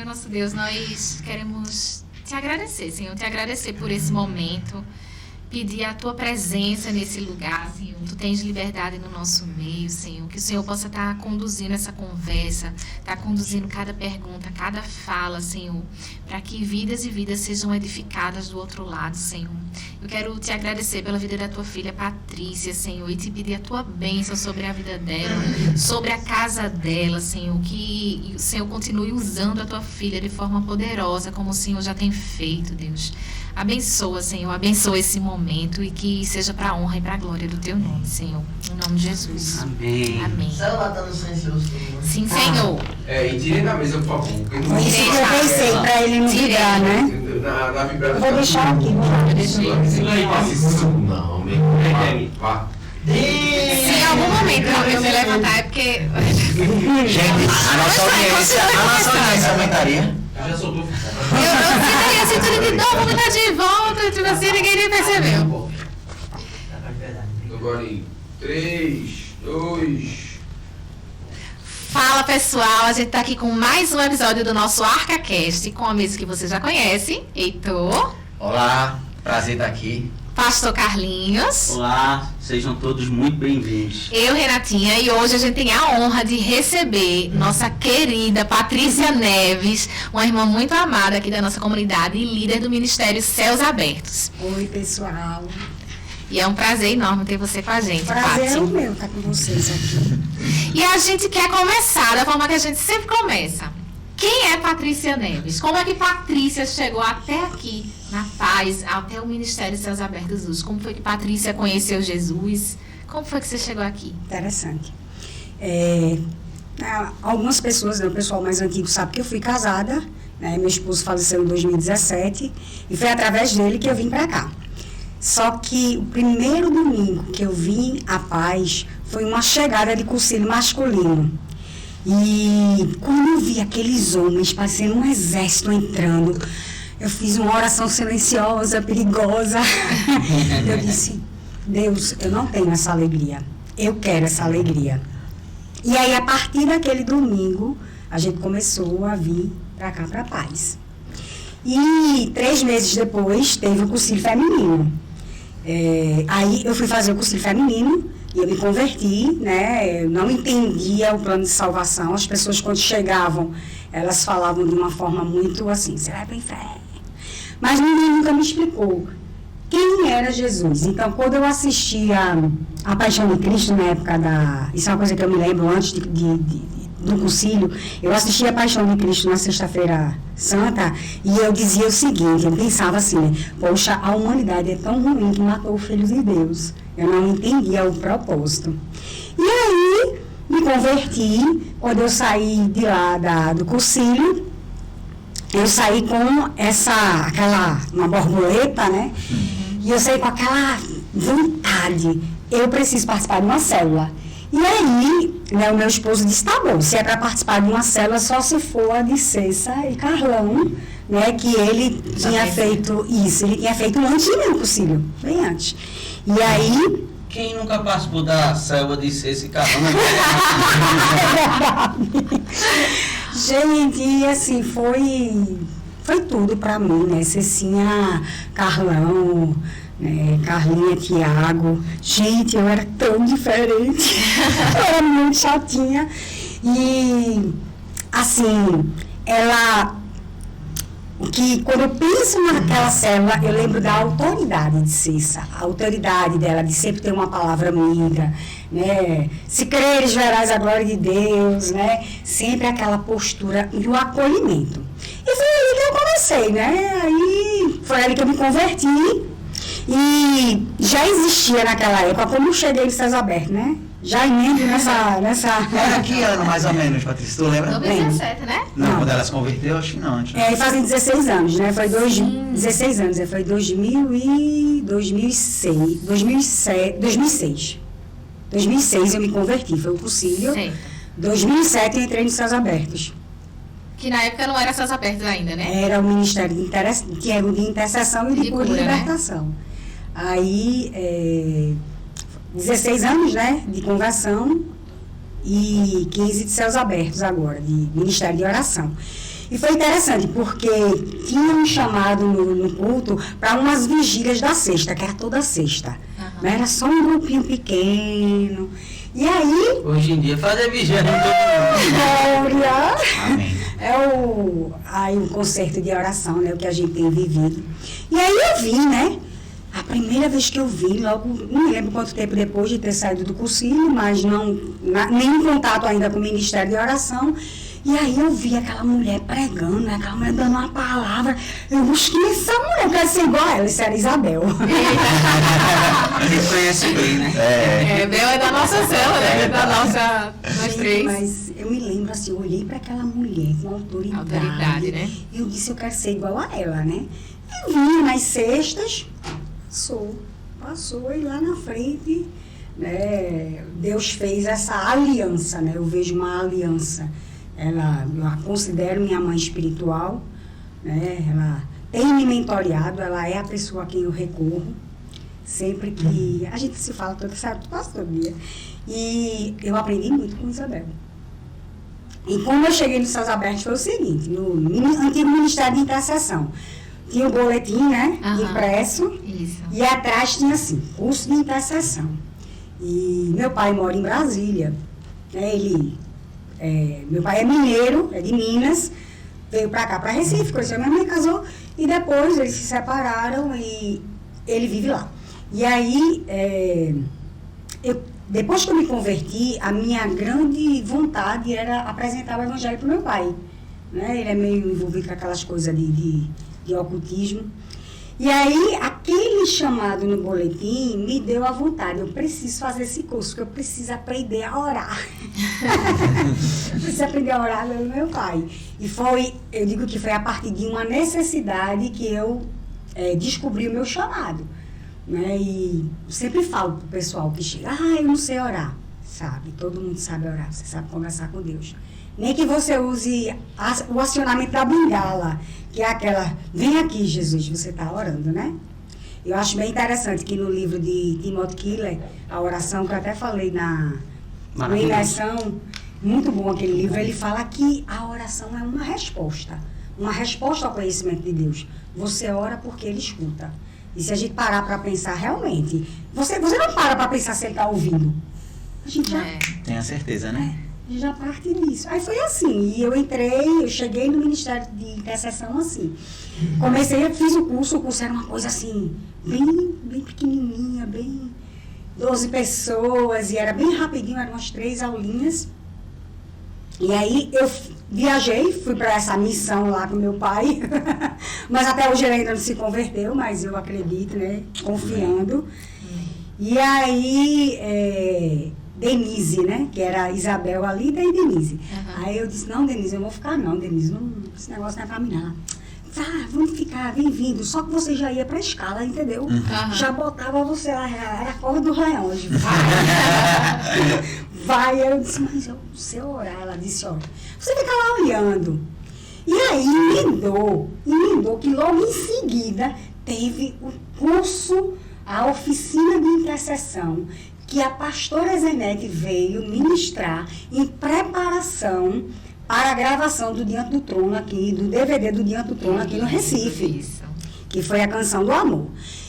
Senhor nosso Deus, nós queremos te agradecer, Senhor, te agradecer por esse momento, pedir a tua presença nesse lugar, Senhor. Tu tens liberdade no nosso meio, Senhor, que o Senhor possa estar conduzindo essa conversa, estar conduzindo cada pergunta, cada fala, Senhor, para que vidas e vidas sejam edificadas do outro lado, Senhor. Eu quero te agradecer pela vida da tua filha Patrícia, Senhor, e te pedir a tua bênção sobre a vida dela, sobre a casa dela, Senhor, que o Senhor continue usando a tua filha de forma poderosa, como o Senhor já tem feito, Deus. Abençoa, Senhor, abençoa esse momento e que seja para a honra e para a glória do teu nome, Senhor. Em nome de Jesus. Amém. Amém. Sim, Senhor. E tirem da mesa, por favor. Isso que eu pensei, para ele não vibrar, né? Na vibração. Vou deixar aqui, Eu deixei. Não, meu. Vá. Se em algum momento eu me levantar é porque... Gente, a nossa audiência aumentaria. Já soltou. Eu não sentiria cintura de novo, vou estar de volta, tipo assim, ninguém nem percebeu. Agora em 3, 2... Fala, pessoal, a gente tá aqui com mais um episódio do nosso ArcaCast, com a mesa que você já conhece, Heitor, Olá, prazer estar aqui. Pastor Carlinhos, Olá, sejam todos muito bem-vindos. eu, Renatinha, e hoje a gente tem a honra de receber nossa querida Patrícia Neves, uma irmã muito amada aqui da nossa comunidade e líder do Ministério Céus Abertos. Oi, pessoal. E é um prazer enorme ter você com a gente, Prazer é o Paty. meu estar com vocês aqui. E a gente quer começar da forma que a gente sempre começa. Quem é Patrícia Neves? Como é que Patrícia chegou até aqui, na paz, até o Ministério Céus Abertos hoje? Como foi que Patrícia conheceu Jesus? Como foi que você chegou aqui? Interessante. Algumas pessoas, né, o pessoal mais antigo sabe que eu fui casada, né, meu esposo faleceu em 2017 e foi através dele que eu vim para cá. Só que o primeiro domingo que eu vim à paz foi uma chegada de cursilho masculino. E quando eu vi aqueles homens parecendo um exército entrando, eu fiz uma oração silenciosa, perigosa. Eu disse, Deus, eu não tenho essa alegria, eu quero essa alegria. E aí, a partir daquele domingo, a gente começou a vir para cá, para a paz. E 3 meses depois, teve o cursilho feminino. Aí eu fui fazer o cursilho feminino e eu me converti, né? Eu não entendia o plano de salvação. As pessoas, quando chegavam, elas falavam de uma forma muito assim, você vai para o inferno. Mas ninguém nunca me explicou quem era Jesus. Então, quando eu assistia a Paixão de Cristo, na época da... Isso é uma coisa que eu me lembro antes do concílio, eu assistia a Paixão de Cristo na Sexta-feira Santa e eu dizia o seguinte, eu pensava assim, poxa, a humanidade é tão ruim que matou o Filho de Deus. Eu não entendia o propósito. E aí, me converti, quando eu saí de lá do concílio, eu saí com uma borboleta, né? E eu saí com aquela vontade, eu preciso participar de uma célula. E aí, né, o meu esposo disse, tá bom, se é para participar de uma célula, só se for a de Cessa e Carlão, né, que ele tinha feito isso, ele tinha feito antes de mim o concílio, bem antes. E aí... Quem nunca participou da célula de Cessa e Carlão? É verdade. Gente, e assim, foi tudo para mim, né, Cecinha, Carlão... Carlinha, Tiago, gente, eu era tão diferente, eu era muito chatinha, e assim, quando eu penso naquela célula, eu lembro da autoridade de Cessa, a autoridade dela de sempre ter uma palavra amiga, né, se creres verás a glória de Deus, né, sempre aquela postura e o acolhimento. E foi aí que eu comecei, né, aí foi ali que eu me converti. E já existia naquela época, como eu cheguei em Céus Abertos, né? Já emendo nessa... Era que ano, mais ou menos, Patrícia? Tu lembra? 2017, né? Não, quando ela se converteu, acho que não. Antes. Fazem 16 anos, né? Foi 16 anos, foi 2006. 2006 eu me converti, foi o concílio. Sim. 2007 eu entrei nos Céus Abertos. Que na época não era Céus Abertos ainda, né? Era o Ministério de Intercessão e de Cura e cura, Libertação. Né? Aí, 16 anos, né, de conversão e 15 de Céus Abertos agora, de Ministério de Oração. E foi interessante, porque tinha um chamado no culto para umas vigílias da sexta, que era toda sexta. Mas era só um grupinho pequeno. E aí... Hoje em dia, fazer vigília não todo mundo. Glória! Amém. Aí o concerto de oração, né? O que a gente tem vivido. E aí eu vi, né? A primeira vez que eu vi, logo, não me lembro quanto tempo depois de ter saído do cursinho, mas nenhum contato ainda com o Ministério de Oração. E aí eu vi aquela mulher pregando, né? Aquela mulher dando uma palavra. Eu busquei essa mulher, eu quero ser igual a ela. Isso era Isabel. Você conhece bem, né? Bel é da nossa célula, né? Da nossa, nós três. Mas eu me lembro assim, eu olhei para aquela mulher com autoridade. Né? E eu disse, eu quero ser igual a ela, né? Eu vinha nas sextas, passou e lá na frente, né? Deus fez essa aliança, né? Eu vejo uma aliança. Eu a considero minha mãe espiritual, né? Ela tem me mentoreado, ela é a pessoa a quem eu recorro. Sempre que a gente se fala quase todo dia. E eu aprendi muito com Isabel. E quando eu cheguei no Céus Abertos foi o seguinte, no antigo Ministério de Intercessão. Tinha o boletim, né? Impresso. Isso. E atrás tinha assim, curso de intercessão. E meu pai mora em Brasília. Né? Meu pai é mineiro, é de Minas. Veio pra cá, pra Recife, conheceu minha mãe, casou. E depois eles se separaram e ele vive lá. E aí, depois que eu me converti, a minha grande vontade era apresentar o evangelho para o meu pai. Né? Ele é meio envolvido com aquelas coisas de ocultismo. E aí, aquele chamado no boletim me deu a vontade. Eu preciso fazer esse curso, porque eu preciso aprender a orar. Eu preciso aprender a orar pelo meu pai. E eu digo que foi a partir de uma necessidade que eu descobri o meu chamado. Né? E sempre falo pro pessoal que chega, eu não sei orar, sabe? Todo mundo sabe orar, você sabe conversar com Deus. Nem que você use o acionamento da bengala, que é aquela, vem aqui Jesus, você está orando, né? Eu acho bem interessante que no livro de Timothy Keller, a oração que eu até falei na imersão, muito bom aquele livro, ele fala que a oração é uma resposta ao conhecimento de Deus. Você ora porque Ele escuta. E se a gente parar para pensar realmente, você não para pensar se ele está ouvindo. A gente já... Tenha certeza, né? Já parte disso. Aí foi assim, e eu cheguei no Ministério de Intercessão assim. Fiz o curso era uma coisa assim, bem pequenininha, 12 pessoas, e era bem rapidinho, eram umas 3 aulinhas. E aí eu viajei, fui para essa missão lá com meu pai, mas até hoje ele ainda não se converteu, mas eu acredito, né, confiando. E aí, Denise, né, que era Isabel ali, daí Denise. Aí eu disse, não, Denise, eu não vou ficar não, Denise, esse negócio não é para mim não. Vamos ficar, bem-vindo, só que você já ia para a escala, entendeu? Já botava você lá, era a cor do leão hoje. Vai, eu disse, mas eu não sei orar. Ela disse, olha, você fica lá olhando. E aí emendou que logo em seguida teve o curso, a oficina de intercessão, que a pastora Zenete veio ministrar em preparação para a gravação do Diante do Trono aqui, do DVD do Diante do Trono aqui no Recife. Isso. Que foi a Canção do Amor.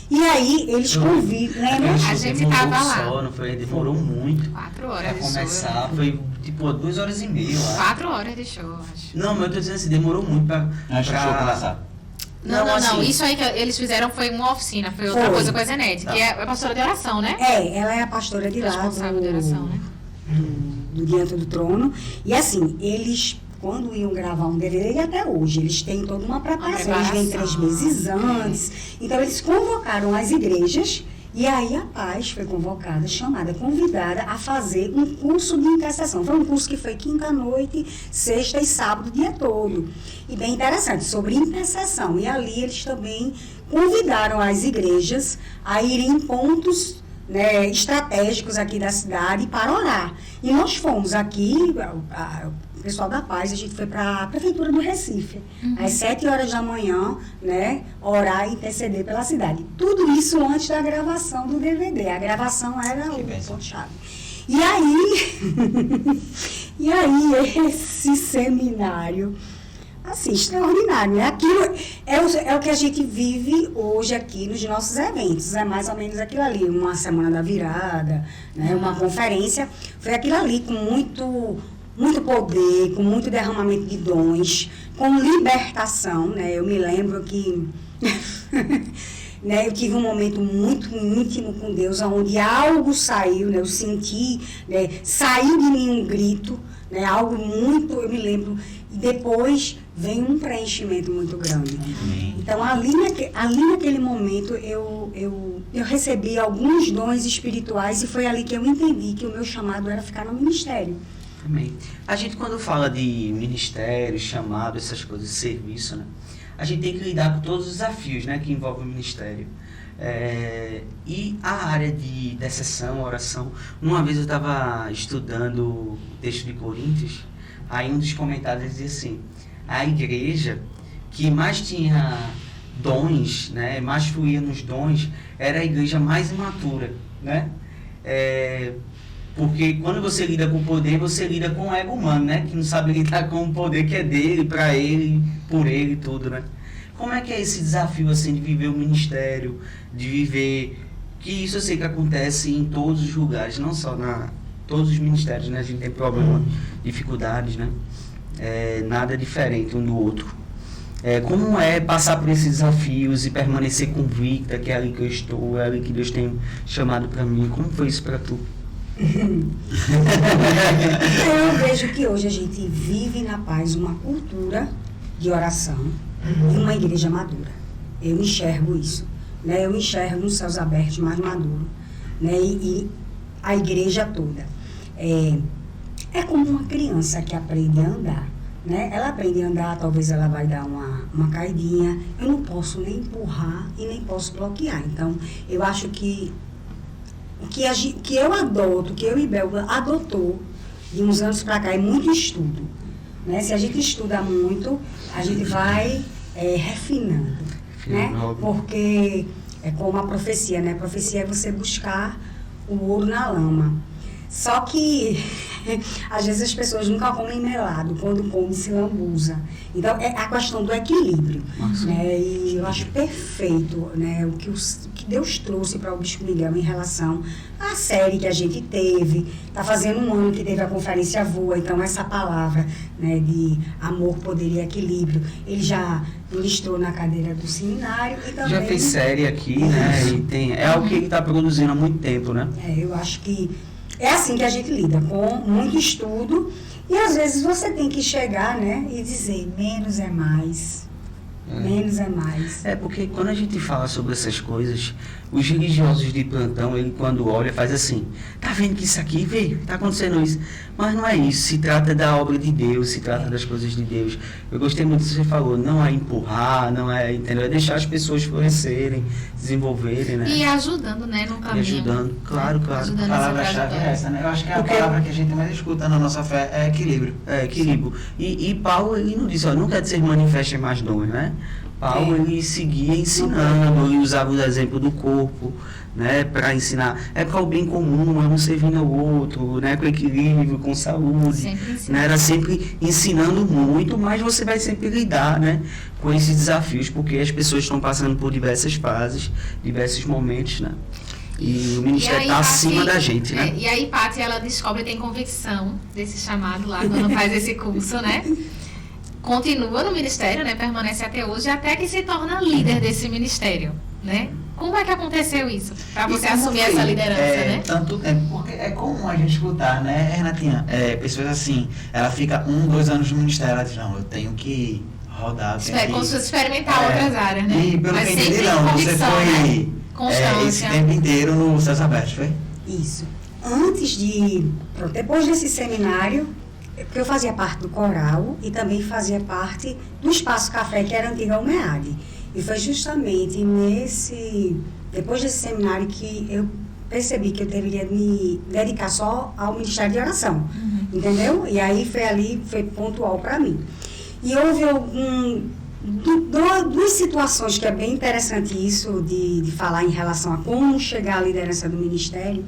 E aí, eles convidam, lembra? A gente estava lá. Não foi, demorou muito. 4 horas Pra de começar, show. foi tipo 2 horas e meia, eu acho. 4 horas de show, acho. Não, mas eu tô dizendo assim, demorou muito pra... Antes do show começar. Não. assim, Isso aí que eles fizeram foi uma oficina, foi outra coisa com a Zenete, que é a pastora de oração, né? Ela é a pastora de lá. Responsável de oração, né? Do Diante do Trono. E assim, eles, quando iam gravar um DVD, e até hoje, eles têm toda uma preparação. Eles vêm 3 meses antes. Então, eles convocaram as igrejas. E aí a Paz foi convocada, convidada a fazer um curso de intercessão. Foi um curso que foi quinta à noite, sexta e sábado, o dia todo. E bem interessante, sobre intercessão. E ali eles também convidaram as igrejas a irem em pontos, né, estratégicos aqui da cidade para orar. E nós fomos aqui, o pessoal da Paz, a gente foi para a Prefeitura do Recife, às 7 horas da manhã, né, orar e interceder pela cidade. Tudo isso antes da gravação do DVD. A gravação era o ponto-chave. E aí, esse seminário assim, extraordinário, né? Aquilo é o que a gente vive hoje aqui nos nossos eventos, é mais ou menos aquilo ali, uma semana da virada, né? Uma conferência, foi aquilo ali com muito poder, com muito derramamento de dons, com libertação, né? Eu me lembro que né, eu tive um momento muito íntimo com Deus, onde algo saiu, né? Eu senti, né? Saiu de mim um grito, né? Algo muito, eu me lembro, e depois vem um preenchimento muito grande. Então, ali naquele momento, eu recebi alguns dons espirituais e foi ali que eu entendi que o meu chamado era ficar no ministério. Amém. A gente, quando fala de ministério, chamado, essas coisas, serviço, né? A gente tem que lidar com todos os desafios, né, que envolvem o ministério. E a área de intercessão, oração, uma vez eu estava estudando o texto de Coríntios, aí um dos comentários dizia assim, a igreja que mais tinha dons, né, mais fluía nos dons, era a igreja mais imatura, né? Porque quando você lida com o poder, você lida com o ego humano, né? Que não sabe lidar com o poder que é dele, para ele, por ele e tudo, né? Como é que é esse desafio, assim, de viver o ministério, de viver... Que isso eu sei que acontece em todos os lugares, não só todos os ministérios, né? A gente tem problema, dificuldades, né? Nada diferente um do outro. Como é passar por esses desafios e permanecer convicta que é ali que eu estou, é ali que Deus tem chamado para mim? Como foi isso para tu? Eu vejo que hoje a gente vive na paz uma cultura de oração e uma igreja madura. Eu enxergo isso, né? Eu enxergo uns céus abertos mais maduros, né? E a igreja toda. É como uma criança que aprende a andar, né? Ela aprende a andar, talvez ela vai dar uma caidinha. Eu não posso nem empurrar e nem posso bloquear. Então, eu acho que que eu adoto, que eu e Belga adotou de uns anos para cá é muito estudo, né? Se a gente estuda muito, a gente vai refinando, né? Porque é como a profecia, né? A profecia é você buscar o ouro na lama. Só que, às vezes, as pessoas nunca comem melado, quando comem se lambuza. Então, é a questão do equilíbrio. Né? E eu acho perfeito, né, o que Deus trouxe para o Bispo Miguel em relação à série que a gente teve. Está fazendo um ano que teve a conferência Voa, então essa palavra, né, de amor, poder e equilíbrio, ele já ministrou na cadeira do seminário. E também, já fez série aqui, né? E é algo que ele está produzindo há muito tempo, né? Eu acho que é assim que a gente lida, com muito estudo, e às vezes você tem que chegar, né, e dizer, menos é mais, menos é mais. Porque quando a gente fala sobre essas coisas, os religiosos de plantão, ele quando olha, faz assim, tá vendo que isso aqui, veio, tá acontecendo isso. Mas não é isso, se trata da obra de Deus, se trata das coisas de Deus. Eu gostei muito do que você falou, não é empurrar, não é, entendeu? É deixar as pessoas florescerem, desenvolverem, né? E ajudando, né, no caminho. E ajudando, claro. Ajudando A palavra-chave é essa, né? Eu acho que a palavra que a gente mais escuta na nossa fé é equilíbrio. Equilíbrio. E Paulo, ele não disse, ó, não quer dizer manifestem mais dons, né? Paulo, ele seguia ensinando, ele usava o exemplo do corpo, né, para ensinar. É para o bem comum, é um servindo ao outro, né, com equilíbrio, com saúde. Né, era sempre ensinando muito, mas você vai sempre lidar, né, com esses desafios, porque as pessoas estão passando por diversas fases, diversos momentos, né. E o ministério está acima da gente, né? E aí, Paty, ela descobre, tem convicção desse chamado lá, quando faz esse curso, né? Continua no ministério, né? Permanece até hoje, até que se torna líder desse ministério, né? Como é que aconteceu isso? Para você assumir essa liderança, né? Tanto tempo, porque é comum a gente escutar, né, Renatinha? Pessoas assim, ela fica 1, 2 anos no ministério, ela diz, não, eu tenho que rodar, como se fosse experimentar outras áreas, né? E pelo mas que sempre entendi, não, você foi, né? Constância. Esse tempo inteiro no Céus Abertos, foi? Isso. Depois desse seminário, porque eu fazia parte do coral e também fazia parte do Espaço Café, que era a antiga UMEAD. E foi justamente depois desse seminário que eu percebi que eu deveria me dedicar só ao Ministério de Oração, entendeu? E aí foi pontual para mim. E houve duas situações que é bem interessante isso de falar em relação a como chegar à liderança do Ministério.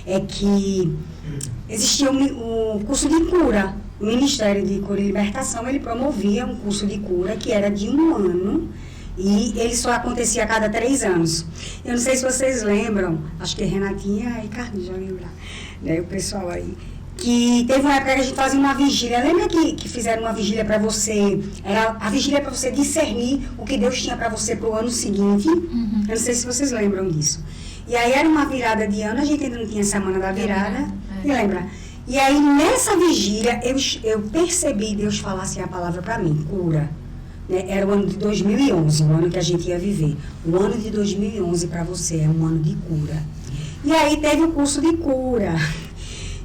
é que existia o curso de cura. O Ministério de Cura e Libertação, ele promovia um curso de cura que era de 1 ano e ele só acontecia a cada 3 anos. Eu não sei se vocês lembram, acho que Renatinha e Carlinhos já lembram, né, o pessoal aí, que teve uma época que a gente fazia uma vigília. Lembra que fizeram uma vigília para você? Era a vigília para você discernir o que Deus tinha para você para o ano seguinte. Eu não sei se vocês lembram disso. E aí era uma virada de ano, a gente ainda não tinha semana da virada, lembra? E aí nessa vigília eu percebi Deus falar assim a palavra para mim, cura. Né? Era o ano de 2011, o ano que a gente ia viver. O ano de 2011 para você é um ano de cura. E aí teve o curso de cura.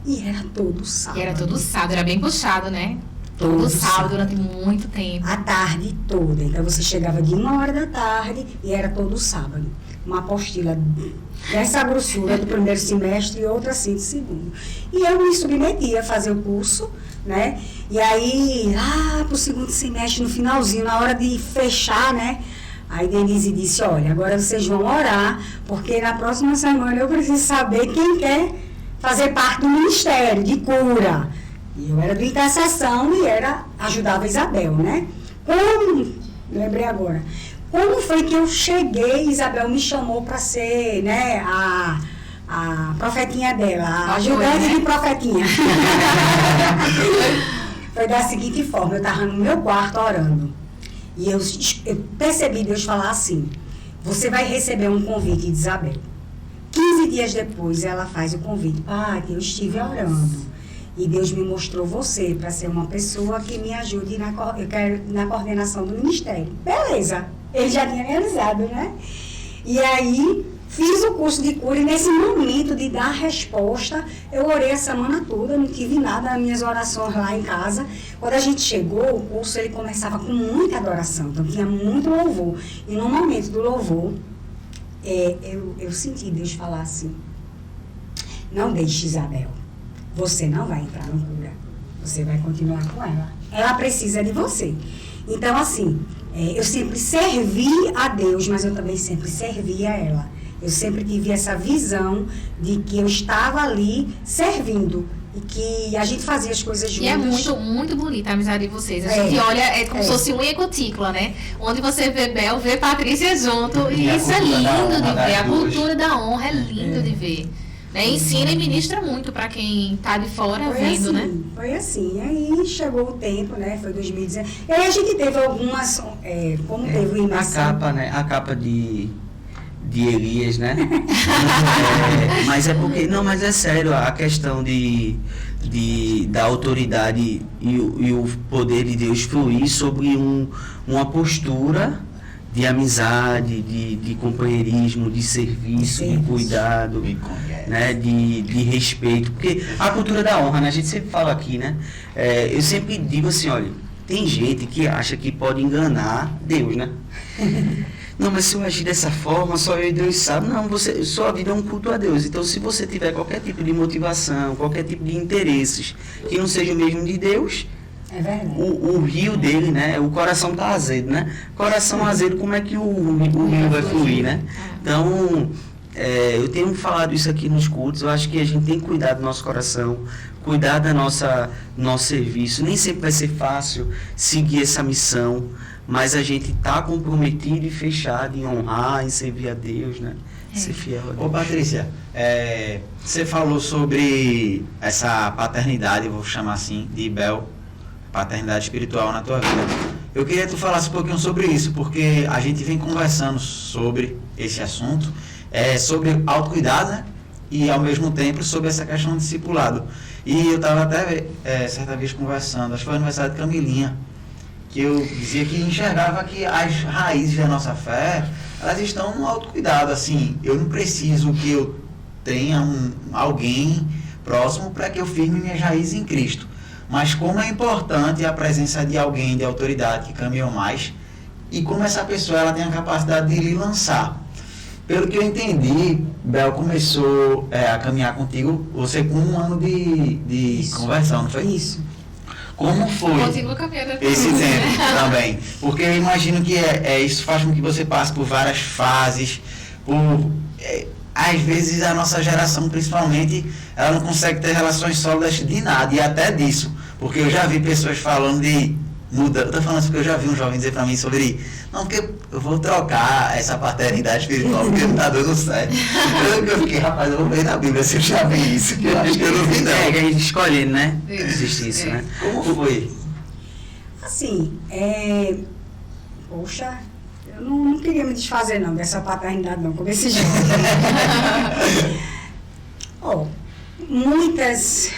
E era todo sábado. E era todo sábado, era bem puxado, né? Todo sábado durante muito tempo. A tarde toda. Então você chegava de 1h da tarde e era todo sábado. Uma apostila dessa grossura do primeiro semestre e outra assim do segundo. E eu me submetia a fazer o curso, né? E aí, lá pro segundo semestre, no finalzinho, na hora de fechar, né? Aí Denise disse, olha, agora vocês vão orar, porque na próxima semana eu preciso saber quem quer fazer parte do ministério de cura. E eu era do intercessão e ajudava a Isabel, né? Lembrei agora. Como foi que eu cheguei, Isabel me chamou para ser, né, a profetinha dela, a ajudante de profetinha. Foi da seguinte forma, eu estava no meu quarto orando. E eu percebi Deus falar assim, você vai receber um convite de Isabel. 15 dias depois ela faz o convite, pai, eu estive orando. E Deus me mostrou você para ser uma pessoa que me ajude na coordenação do ministério. Beleza, ele já tinha realizado, né? E aí, fiz o curso de cura e nesse momento de dar a resposta, eu orei a semana toda, não tive nada nas minhas orações lá em casa. Quando a gente chegou, o curso ele começava com muita adoração, então tinha muito louvor. E no momento do louvor, eu senti Deus falar assim, não deixe Isabel. Você não vai entrar no cura. Você vai continuar com ela. Ela precisa de você. Então, assim, eu sempre servi a Deus, mas eu também sempre servi a ela. Eu sempre tive essa visão de que eu estava ali servindo. E que a gente fazia as coisas juntas. E é muito, muito bonita a amizade de vocês. A gente olha, como se fosse unha e cutícula, né? Onde você vê Bel, vê Patrícia junto. E isso é lindo de ver. A cultura da honra é lindo de ver. Né? Ensina e ministra muito para quem está de fora vendo, né? Foi assim. Aí chegou o tempo, né? Foi 2019. E aí a gente teve algumas, como teve o imersão. A capa, né? A capa de Elias, né? Mas é porque... Não, mas é sério, a questão da autoridade e o poder de Deus fluir sobre uma postura de amizade, de companheirismo, de serviço, de cuidado, né, de respeito. Porque a cultura da honra, né, a gente sempre fala aqui, né? Eu sempre digo assim, olha, tem gente que acha que pode enganar Deus, né? Não, mas se eu agir dessa forma, só eu e Deus sabe. Não, sua vida é um culto a Deus. Então, se você tiver qualquer tipo de motivação, qualquer tipo de interesses que não seja o mesmo de Deus... É verdade. O rio dele, né? O coração tá azedo, né? Coração azedo, como é que o rio vai fluir, né? Então, eu tenho falado isso aqui nos cultos. Eu acho que a gente tem que cuidar do nosso coração, cuidar da nosso serviço. Nem sempre vai ser fácil seguir essa missão, mas a gente tá comprometido e fechado em honrar, em servir a Deus, né? Ser fiel a Deus. Ô Patrícia, você falou sobre essa paternidade, vou chamar assim, de Bel, paternidade espiritual na tua vida. Eu queria que tu falasse um pouquinho sobre isso, porque a gente vem conversando sobre esse assunto, sobre autocuidado, né? E ao mesmo tempo sobre essa questão de discipulado. E eu estava até certa vez conversando, acho que foi no aniversário de Camilinha, que eu dizia que enxergava que as raízes da nossa fé, elas estão no autocuidado, assim, eu não preciso que eu tenha alguém próximo para que eu firme minhas raízes em Cristo. Mas como é importante a presença de alguém de autoridade que caminhou mais e como essa pessoa ela tem a capacidade de lhe lançar. Pelo que eu entendi, Bel começou a caminhar contigo, você com 1 ano de conversão, não foi? Isso. Como foi esse tempo também? Porque eu imagino que isso faz com que você passe por várias fases, às vezes a nossa geração, principalmente, ela não consegue ter relações sólidas de nada, e até disso. Porque eu já vi pessoas falando de muda. Eu tô falando isso porque eu já vi um jovem dizer pra mim sobre, não, porque eu vou trocar essa paternidade espiritual porque não tá dando certo. Eu fiquei, rapaz, eu vou ver na Bíblia se eu já vi isso, que eu acho que eu não vi não. É, que a gente escolhe, né? Existe isso, né? Como foi? Assim, poxa, eu não queria me desfazer não dessa paternidade não, como esse jovem. Ó, muitas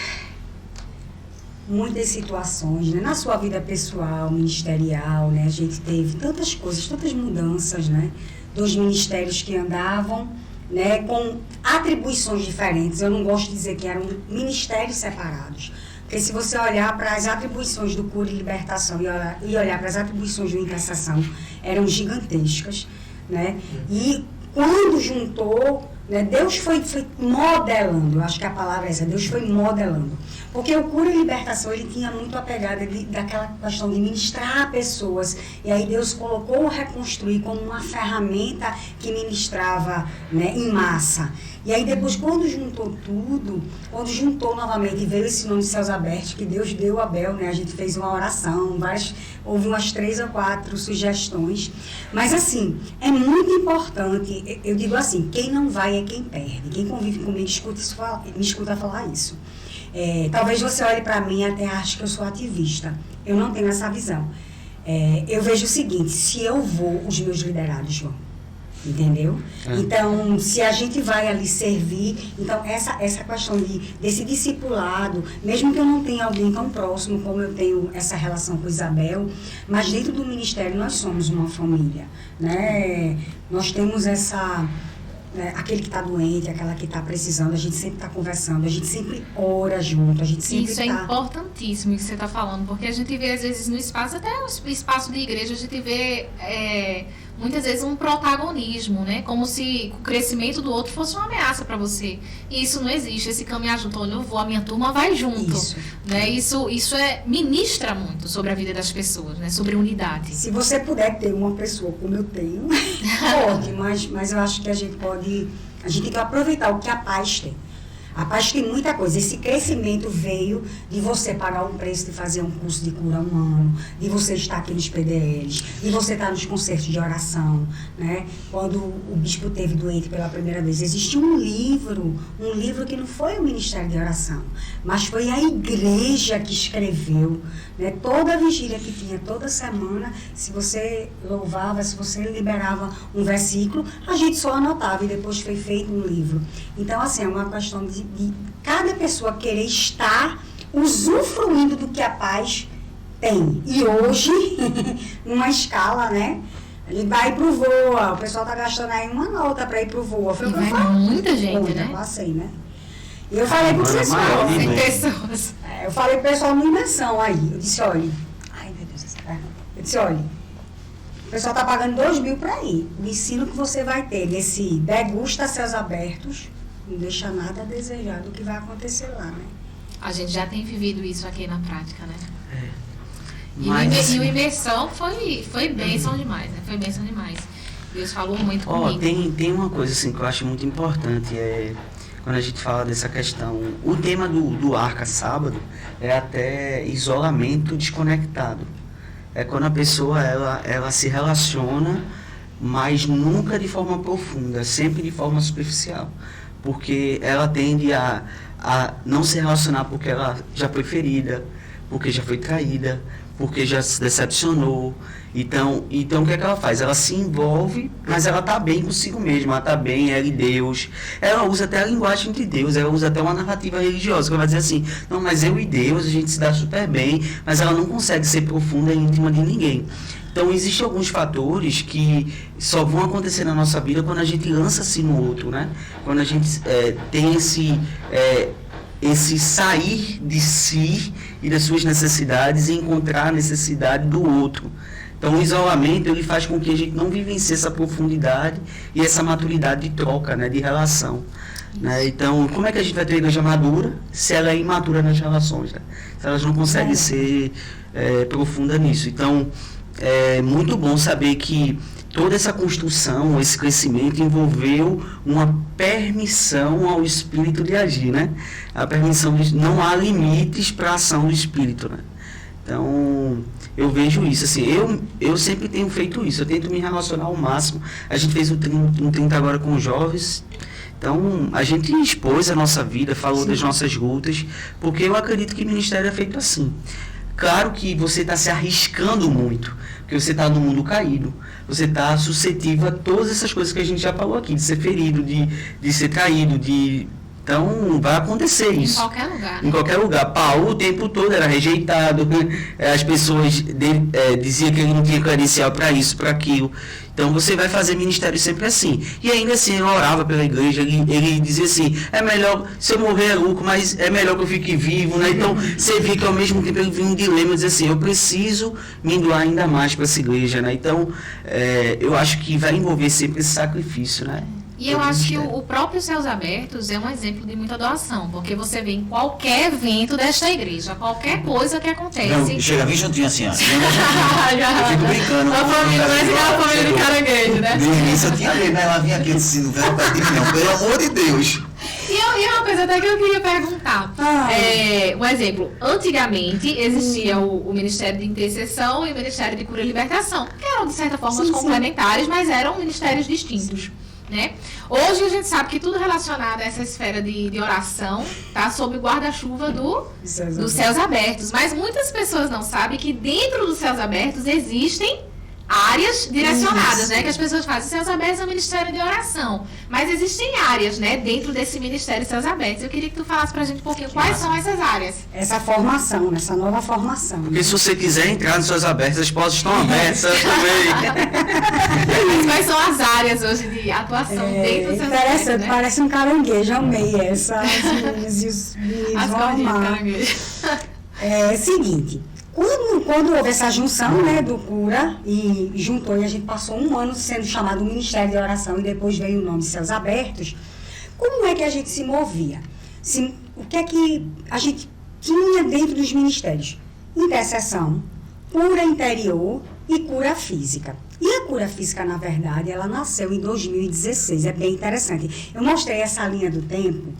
situações, né? Na sua vida pessoal, ministerial, né? A gente teve tantas coisas, tantas mudanças, né? Dos ministérios que andavam, né? Com atribuições diferentes. Eu não gosto de dizer que eram ministérios separados. Porque se você olhar para as atribuições do cura e libertação e olhar para as atribuições do intercessão, eram gigantescas, né? E quando juntou, né, Deus foi modelando, eu acho que a palavra é essa, Deus foi modelando. Porque o cura e libertação, ele tinha muito a pegada daquela questão de ministrar pessoas. E aí Deus colocou o reconstruir como uma ferramenta que ministrava, né, em massa. E aí depois, quando juntou tudo, quando juntou novamente e veio esse nome de Céus Abertos, que Deus deu a Bel, né? A gente fez uma oração, houve umas 3 ou 4 sugestões. Mas assim, é muito importante, eu digo assim, quem não vai é quem perde. Quem convive comigo me escuta falar isso. Talvez você olhe para mim e até ache que eu sou ativista. Eu não tenho essa visão. Eu vejo o seguinte, se eu vou, os meus liderados vão. Entendeu? Então, se a gente vai ali servir, então essa questão desse discipulado, mesmo que eu não tenha alguém tão próximo como eu tenho essa relação com Isabel, mas dentro do ministério nós somos uma família, né? Nós temos aquele que está doente, aquela que está precisando, a gente sempre está conversando, a gente sempre ora junto, a gente sempre Isso é importantíssimo que você está falando, porque a gente vê às vezes no espaço, até no espaço de igreja, a gente vê muitas vezes um protagonismo, né? Como se o crescimento do outro fosse uma ameaça para você. E isso não existe, esse caminhar junto, olha, eu vou, a minha turma vai junto. Isso. Né? Isso ministra muito sobre a vida das pessoas, né? Sobre unidade. Se você puder ter uma pessoa como eu tenho, pode, mas eu acho que a gente tem que aproveitar o que a paz tem. A paz tem muita coisa. Esse crescimento veio de você pagar um preço de fazer um curso de cura 1 ano, de você estar aqui nos PDLs, de você estar nos concertos de oração, né? Quando o bispo teve doente pela primeira vez, existia um livro que não foi o Ministério de Oração, mas foi a igreja que escreveu, né? Toda a vigília que tinha, toda semana, se você louvava, se você liberava um versículo, a gente só anotava e depois foi feito um livro. Então, assim, é uma questão de cada pessoa querer estar usufruindo do que a paz tem. E hoje, numa escala, né? A gente vai pro Voa, o pessoal tá gastando aí uma nota para ir pro Voa. Foi o que eu falei. Muita gente, né? Eu passei, né? E eu falei pro pessoal. Sem pessoas. Eu falei pro pessoal numa imersão aí. Eu disse, olha, eu disse, olha, o pessoal tá pagando 2.000 para ir. O ensino que você vai ter nesse degusta Céus Abertos não deixa nada a desejar do que vai acontecer lá, né? A gente já tem vivido isso aqui na prática, né? Mas, E o imersão foi bênção demais, né? Foi bênção demais. Deus falou muito comigo. Tem uma coisa assim que eu acho muito importante, quando a gente fala dessa questão, o tema do Arca Sábado é até isolamento desconectado. É quando a pessoa ela se relaciona, mas nunca de forma profunda, sempre de forma superficial. Porque ela tende a não se relacionar porque ela já foi ferida, porque já foi traída, porque já se decepcionou. Então o que é que ela faz? Ela se envolve, mas ela está bem consigo mesma, ela está bem, ela e Deus. Ela usa até a linguagem de Deus, ela usa até uma narrativa religiosa, que ela vai dizer assim, não, mas eu e Deus, a gente se dá super bem, mas ela não consegue ser profunda e íntima de ninguém. Então, existem alguns fatores que só vão acontecer na nossa vida quando a gente lança-se no outro, né? Quando a gente tem esse sair de si e das suas necessidades e encontrar a necessidade do outro. Então, o isolamento, ele faz com que a gente não vivencie essa profundidade e essa maturidade de troca, né? De relação. Né? Então, como é que a gente vai ter a igreja madura se ela é imatura nas relações, né? Se elas não conseguem ser profunda nisso. Então, é muito bom saber que toda essa construção, esse crescimento envolveu uma permissão ao espírito de agir, né? A permissão de não há limites para a ação do espírito, né? Então, eu vejo isso, assim, eu sempre tenho feito isso, eu tento me relacionar ao máximo. A gente fez um 30 agora com os jovens, então a gente expôs a nossa vida, falou das nossas lutas, porque eu acredito que o ministério é feito assim. Claro que você está se arriscando muito, porque você está no mundo caído, você está suscetível a todas essas coisas que a gente já falou aqui, de ser ferido, de ser traído, Então, vai acontecer isso. Em qualquer lugar. Em qualquer lugar. Paulo, o tempo todo, era rejeitado. As pessoas diziam que ele não tinha credencial para isso, para aquilo. Então, você vai fazer ministério sempre assim. E ainda assim, ele orava pela igreja. Ele dizia assim, é melhor, se eu morrer é lucro, mas é melhor que eu fique vivo, né? Então, você vê que ao mesmo tempo ele viu um dilema, dizer assim, eu preciso me doar ainda mais para essa igreja, né? Então, eu acho que vai envolver sempre esse sacrifício, né? E eu acho que o próprio Céus Abertos é um exemplo de muita doação, porque você vê em qualquer evento desta igreja, qualquer coisa que acontece. Não, chega 20 juntinho assim, ó. Eu fico brincando. A família, parece aquela família de caranguejo, né? No início eu tinha medo, né? Ela vinha aqui e disse, não vem perto de mim não, pelo amor de Deus. E uma coisa até que eu queria perguntar. Um exemplo, antigamente existia o Ministério de Intercessão e o Ministério de Cura e Libertação, que eram de certa forma complementares, mas eram ministérios distintos. Né? Hoje a gente sabe que tudo relacionado a essa esfera de oração está sob o guarda-chuva dos Céus Abertos. Mas muitas pessoas não sabem que dentro dos Céus Abertos existem áreas direcionadas, né? Que as pessoas fazem. Céus Abertos é um ministério de oração. Mas existem áreas, né? Dentro desse ministério Céus Abertos. Eu queria que tu falasse pra gente um pouquinho quais são essas áreas. Essa formação, essa nova formação. Porque se você quiser entrar nos Céus Abertos, as portas estão abertas também. Mas quais são as áreas hoje de atuação dentro dos Céus Abertos, né? Parece um caranguejo, amei essa. As meninas e os meninos as vão cordinhas de amar. caranguejo. É seguinte, quando houve essa junção, né, do Cura, e juntou, e a gente passou um ano sendo chamado Ministério de Oração, e depois veio o nome de Céus Abertos, como é que a gente se movia? O que é que a gente tinha dentro dos ministérios? Intercessão, cura interior e cura física. E a cura física, na verdade, ela nasceu em 2016, é bem interessante. Eu mostrei essa linha do tempo,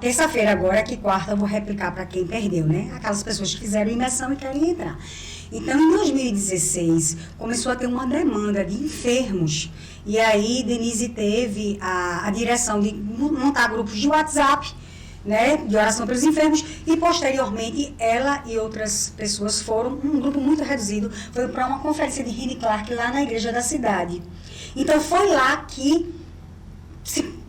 terça-feira agora, que quarta eu vou replicar para quem perdeu, né? Aquelas pessoas que fizeram imersão e querem entrar. Então, em 2016, começou a ter uma demanda de enfermos. E aí, Denise teve a direção de montar grupos de WhatsApp, né, de oração pelos enfermos, e posteriormente ela e outras pessoas foram, um grupo muito reduzido, foi para uma conferência de Henry Clark lá na igreja da cidade. Então, foi lá que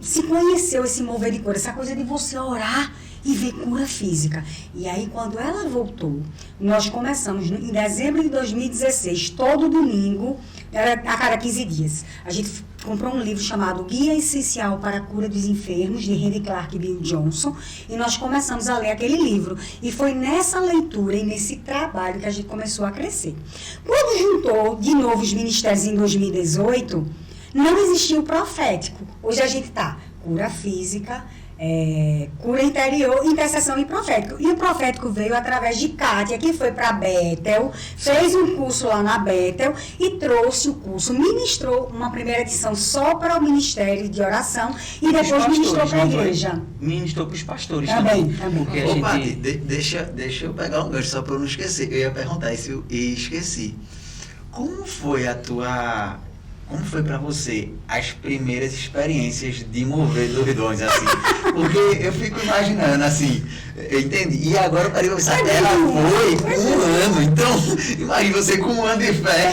se conheceu esse mover de cura, essa coisa de você orar e ver cura física. E aí, quando ela voltou, nós começamos em dezembro de 2016, todo domingo, a cada 15 dias. A gente comprou um livro chamado Guia Essencial para a Cura dos Enfermos, de Henry Clark e Bill Johnson, e nós começamos a ler aquele livro. E foi nessa leitura e nesse trabalho que a gente começou a crescer. Quando juntou de novo os ministérios em 2018, não existia o profético. Hoje a gente está cura física, cura interior, intercessão e profético. E o profético veio através de Kátia, que foi para Bethel, fez um curso lá na Bethel e trouxe o curso, ministrou uma primeira edição só para o Ministério de Oração e depois ministrou para a igreja. Ministrou para os pastores também. Porque Ô, Paty, deixa eu pegar um gancho só para eu não esquecer. Eu ia perguntar isso e esqueci. Como foi para você as primeiras experiências de mover dos dons, assim? Porque eu fico imaginando, assim, eu entendi. E agora eu parei pra pensar, ela foi com um ano. Então, imagina você com um ano de fé,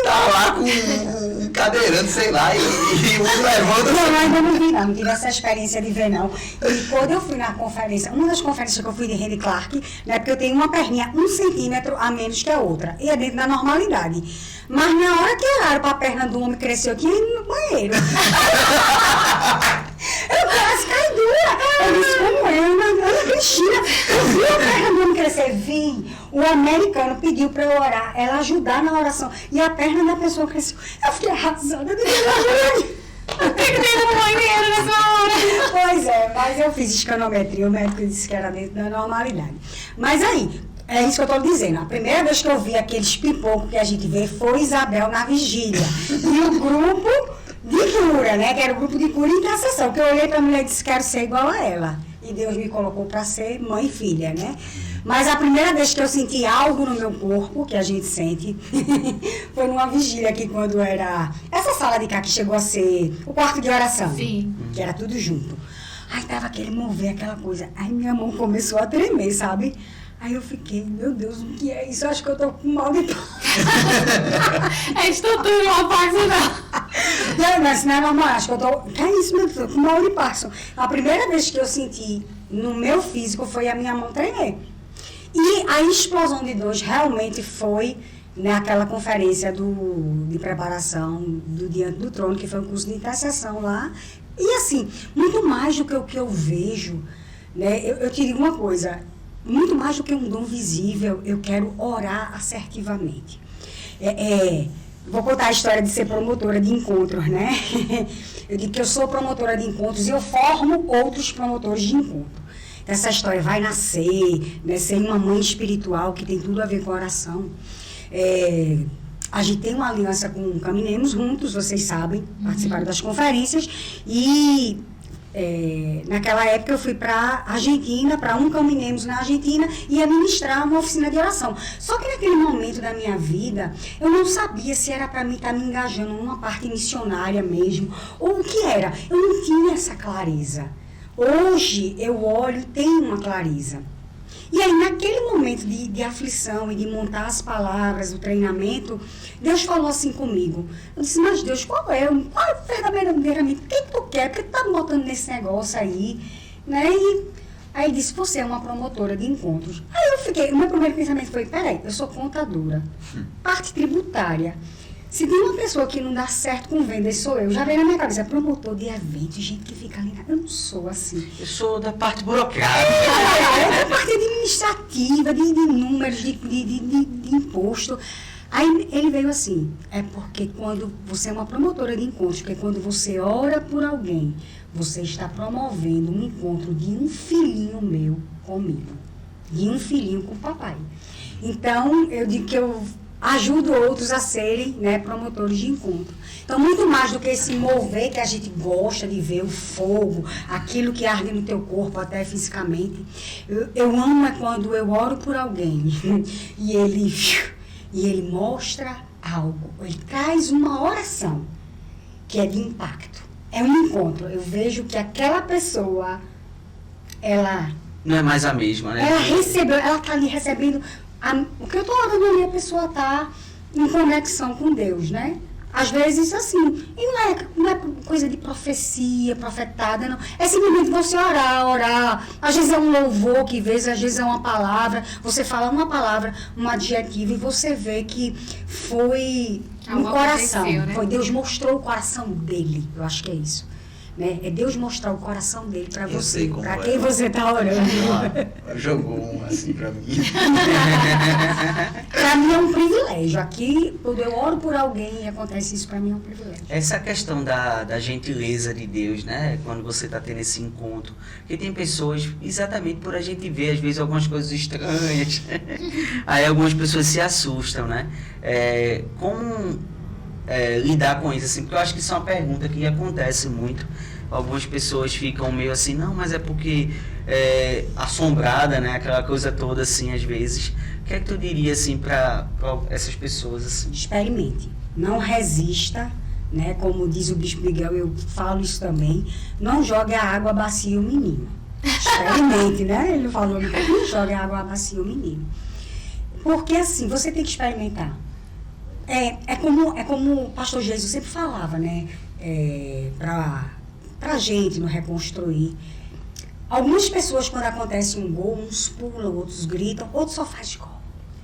tá lá com um cadeirante, sei lá, e um levando. Não, ainda não vi, não tive essa experiência de ver, não. E quando eu fui na conferência, uma das conferências que eu fui de Henry Clark, né, porque eu tenho uma perninha 1 centímetro a menos que a outra, e é dentro da normalidade. Mas na hora que erraram para a perna do homem cresceu aqui no banheiro. Eu quase caí dura. Eu disse, como é? Ana Cristina, eu vi a perna do homem crescer. Vi. O americano pediu para eu orar, ela ajudar na oração. E a perna da pessoa cresceu. Eu fiquei arrasada. Tem que ter no banheiro nessa hora. Pois é, mas eu fiz escanometria. O médico disse que era dentro da normalidade. Mas aí, É isso que eu estou dizendo. A primeira vez que eu vi aqueles pipocos que a gente vê foi Isabel na vigília. E o grupo de cura, né? Que era o grupo de cura e intercessão. Que eu olhei para a mulher e disse, quero ser igual a ela. E Deus me colocou para ser mãe e filha, né? Mas a primeira vez que eu senti algo no meu corpo, que a gente sente, foi numa vigília aqui, quando era essa sala de cá que chegou a ser o quarto de oração. Sim. Que era tudo junto. Aí tava aquele mover, aquela coisa. Aí minha mão começou a tremer, sabe? Aí eu fiquei, meu Deus, o que é isso? Eu acho que eu tô com mal de É estrutura, não faz não. Não, mas não é normal, acho que eu tô... Que é isso, meu Deus, com mal de Parkinson. A primeira vez que eu senti no meu físico foi a minha mão tremer. E a explosão de dor realmente foi naquela conferência de preparação do Diante do Trono, que foi um curso de intercessão lá. E assim, muito mais do que o que eu vejo, né? Eu te digo uma coisa, muito mais do que um dom visível, eu quero orar assertivamente. Vou contar a história de ser promotora de encontros, né? Eu digo que eu sou promotora de encontros e eu formo outros promotores de encontro. Essa história vai nascer, né, ser uma mãe espiritual que tem tudo a ver com a oração. A gente tem uma aliança com Caminhemos Juntos, vocês sabem, participaram das conferências. E naquela época eu fui para a Argentina, para um Caminhemos na Argentina, e ia ministrar uma oficina de oração. Só que naquele momento da minha vida, eu não sabia se era para mim estar me engajando numa parte missionária mesmo, ou o que era. Eu não tinha essa clareza. Hoje eu olho e tenho uma clareza. E aí, naquele momento de aflição e de montar as palavras, o treinamento, Deus falou assim comigo. Eu disse, mas Deus, qual verdadeiramente, o que tu quer? Por que tu tá me botando nesse negócio aí? Né? E aí ele disse, você é uma promotora de encontros. Aí eu fiquei, o meu primeiro pensamento foi, peraí, eu sou contadora, parte tributária. Se tem uma pessoa que não dá certo com vendas, sou eu. Já veio na minha cabeça, promotor de eventos, gente que fica ali. Eu não sou assim. Eu sou da parte burocrática. É da parte administrativa, de números, de imposto. Aí ele veio assim, é porque quando você é uma promotora de encontros, porque quando você ora por alguém, você está promovendo um encontro de um filhinho meu comigo. De um filhinho com o papai. Então, eu digo que eu ajudo outros a serem, né, promotores de encontro. Então, muito mais do que esse mover que a gente gosta de ver, o fogo, aquilo que arde no teu corpo, até fisicamente. Eu amo é quando eu oro por alguém e ele mostra algo. Ele traz uma oração que é de impacto. É um encontro. Eu vejo que aquela pessoa, ela... Não é mais a mesma, né? Ela está ali recebendo... O que eu estou orando ali, a pessoa está em conexão com Deus, né? Às vezes, assim, e não é coisa de profecia, profetada, não. É simplesmente você orar. Às vezes é um louvor que vê, às vezes é uma palavra. Você fala uma palavra, um adjetivo, e você vê que foi um coração. Né? Foi Deus mostrou o coração dele. Eu acho que é isso. Né? É Deus mostrar o coração dele para você, para quem você está orando. Jogou um assim para mim. Para mim é um privilégio. Aqui, quando eu oro por alguém e acontece isso, para mim é um privilégio. Essa questão da gentileza de Deus, né? Quando você está tendo esse encontro. Porque tem pessoas, exatamente por a gente ver, às vezes, algumas coisas estranhas. Aí algumas pessoas se assustam, né? Como lidar com isso, assim? Porque eu acho que isso é uma pergunta que acontece muito. Algumas pessoas ficam meio assim, não, mas é porque assombrada, né? Aquela coisa toda, assim, às vezes. O que é que tu diria, assim, para essas pessoas, assim? Experimente. Não resista, né? Como diz o Bispo Miguel, eu falo isso também. Não jogue a água bacia o menino. Experimente, né? Ele falou, não jogue a água bacia o menino. Porque, assim, você tem que experimentar. É como o pastor Jesus sempre falava, né? Pra gente no Reconstruir. Algumas pessoas, quando acontece um gol, uns pulam, outros gritam, outros só fazem gol.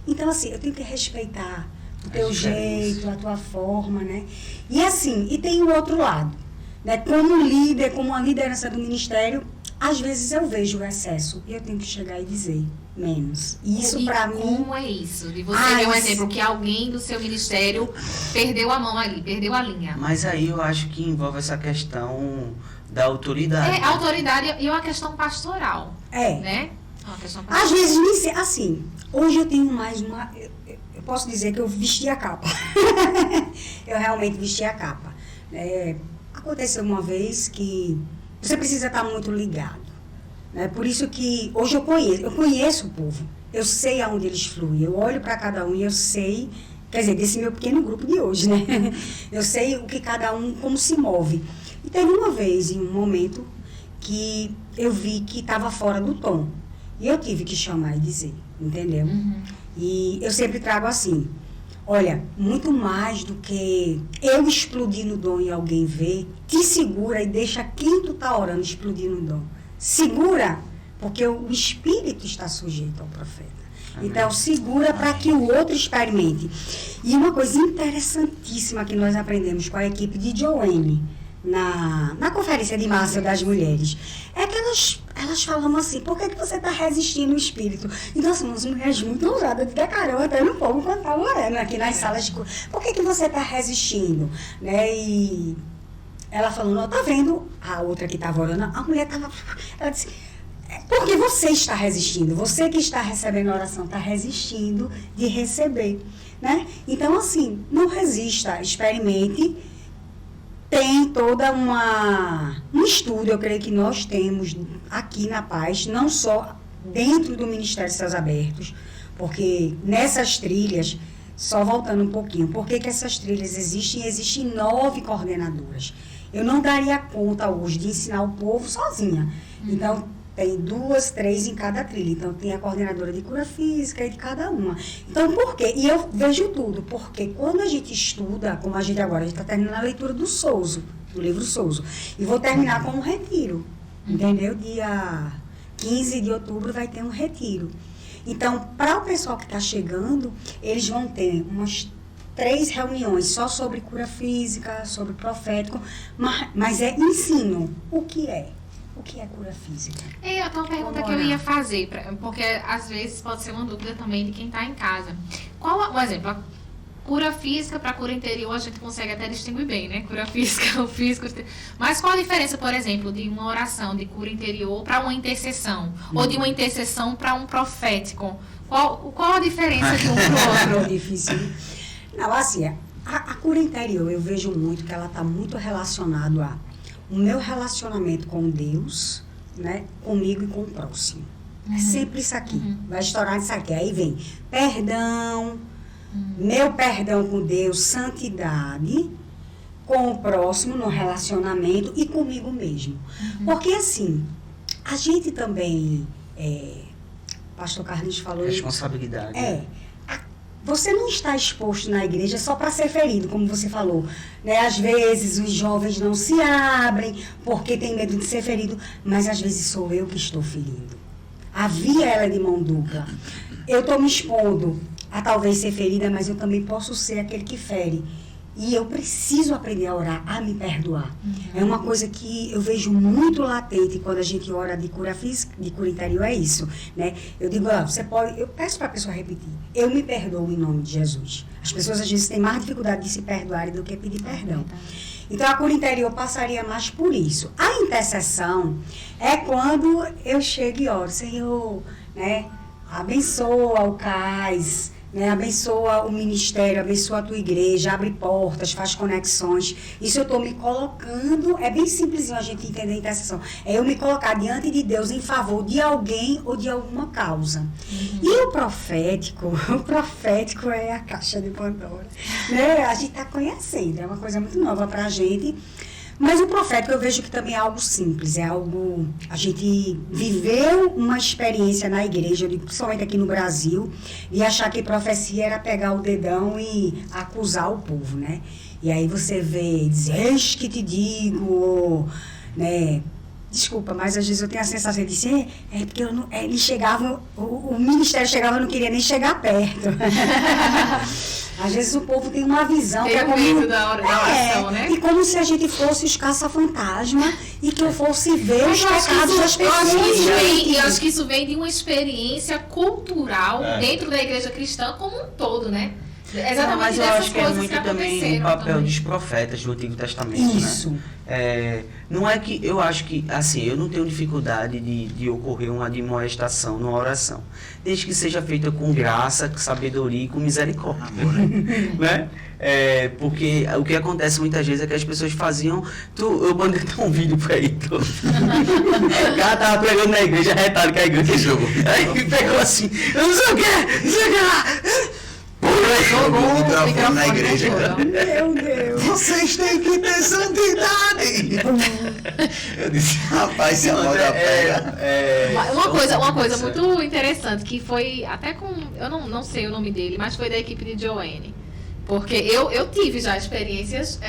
Então, assim, eu tenho que respeitar o teu jeito, a tua forma, né? E assim, e tem o outro lado, né? Como líder, como uma liderança do ministério, às vezes eu vejo o excesso e eu tenho que chegar e dizer menos. Isso para mim... Como é isso? De você ver um exemplo que alguém do seu ministério perdeu a mão ali, perdeu a linha. Mas aí eu acho que envolve essa questão da autoridade. A autoridade e uma questão pastoral. Né? Uma questão Às vezes, nem sei, assim, hoje eu tenho mais uma... Eu posso dizer que eu vesti a capa. Eu realmente vesti a capa. Aconteceu uma vez que você precisa estar muito ligado. Né? Por isso que hoje eu conheço o povo. Eu sei aonde eles fluem. Eu olho para cada um e eu sei... Quer dizer, desse meu pequeno grupo de hoje, né? Eu sei o que cada um, como se move. E teve uma vez, em um momento, que eu vi que estava fora do tom. E eu tive que chamar e dizer, entendeu? E eu sempre trago assim, olha, muito mais do que eu explodir no dom e alguém ver, te segura e deixa quem tu tá orando explodir no dom. Segura, porque o espírito está sujeito ao profeta. Amém. Então, segura para que o outro experimente. E uma coisa interessantíssima que nós aprendemos com a equipe de Joanne, na conferência de março das mulheres, é que elas falam assim, por que você está resistindo o espírito? Então, somos mulheres muito ousadas, de dar caramba até no povo quando está orando aqui nas salas de cura. Por que você está resistindo? Né? E ela falou, não, tá vendo? A outra que estava orando, a mulher estava... Ela disse, porque você está resistindo, você que está recebendo a oração está resistindo de receber, né? Então, assim, não resista, experimente. Tem toda um estudo, eu creio que nós temos aqui na Paz, não só dentro do Ministério de Céus Abertos, porque nessas trilhas, só voltando um pouquinho, por que essas trilhas existem? Existem 9 coordenadoras. Eu não daria conta hoje de ensinar o povo sozinha. Então, tem 2, 3 em cada trilha. Então, tem a coordenadora de cura física e de cada uma. Então, por quê? E eu vejo tudo, porque quando a gente estuda, como a gente está terminando a leitura do Souzo, do livro Souzo, e vou terminar com um retiro, entendeu? Dia 15 de outubro vai ter um retiro. Então, para o pessoal que está chegando, eles vão ter umas 3 reuniões só sobre cura física, sobre profético, mas é ensino. O que é? O que é cura física? É uma pergunta que eu ia fazer, porque às vezes pode ser uma dúvida também de quem está em casa. Qual, por exemplo, a cura física para cura interior a gente consegue até distinguir bem, né? Cura física, o físico. Mas qual a diferença, por exemplo, de uma oração de cura interior para uma intercessão? Ou de uma intercessão para um profético? Qual a diferença de um para o outro? É difícil. Não, assim, a cura interior, eu vejo muito que ela está muito relacionada a o meu relacionamento com Deus, né, comigo e com o próximo. É sempre isso aqui. Vai estourar isso aqui. Aí vem perdão, meu perdão com Deus, santidade, com o próximo no relacionamento e comigo mesmo. Porque assim, a gente também, pastor Carlinhos falou... Responsabilidade. Você não está exposto na igreja só para ser ferido, como você falou. Né? Às vezes os jovens não se abrem porque tem medo de ser ferido, mas às vezes sou eu que estou ferindo. A via ela é de mão dupla. Eu estou me expondo a talvez ser ferida, mas eu também posso ser aquele que fere. E eu preciso aprender a orar, a me perdoar. É uma coisa que eu vejo muito latente quando a gente ora de cura física, de cura interior, é isso. Né? Eu digo, você pode, eu peço para a pessoa repetir, eu me perdoo em nome de Jesus. As pessoas às vezes têm mais dificuldade de se perdoarem do que pedir perdão. Então a cura interior passaria mais por isso. A intercessão é quando eu chego e oro, Senhor, né, abençoa o CAIS, né, abençoa o ministério, abençoa a tua igreja, abre portas, faz conexões. Isso eu estou me colocando, é bem simplesinho a gente entender a intercessão. É eu me colocar diante de Deus em favor de alguém ou de alguma causa. E o profético é a caixa de Pandora. Né? A gente está conhecendo, é uma coisa muito nova para a gente. Mas o profético eu vejo que também é algo simples, é algo... A gente viveu uma experiência na igreja, principalmente aqui no Brasil, de achar que profecia era pegar o dedão e acusar o povo, né? E aí você vê, diz, eis que te digo, né? Desculpa, mas às vezes eu tenho a sensação de dizer, porque eles chegavam, o ministério chegava, eu não queria nem chegar perto. Às vezes o povo tem uma visão... Tem como medo da oração, né? E como se a gente fosse os caça-fantasma e que eu fosse ver os pecados das pessoas. Eu acho que isso vem de uma experiência cultural dentro da igreja cristã como um todo, né? Exatamente Mas eu dessas acho que é coisas muito que também o aconteceram papel também. dos profetas do Antigo Testamento, Isso. né? Não é que, eu acho que, assim, eu não tenho dificuldade de ocorrer uma admoestação numa oração, desde que seja feita com graça, com sabedoria e com misericórdia, né? Porque o que acontece muitas vezes é que as pessoas faziam, eu mandei até um vídeo pra ele, o cara tava pregando na igreja, retado que a igreja jogou, aí pegou assim, eu não sei o que, não sei o que lá, Jogou o microfone microfone na igreja. na Meu Deus. Vocês têm que ter santidade! Eu disse, rapaz, se a moda pega. Uma coisa muito interessante, que foi até com, eu não sei o nome dele, mas foi da equipe de Joanne. Porque eu tive já experiências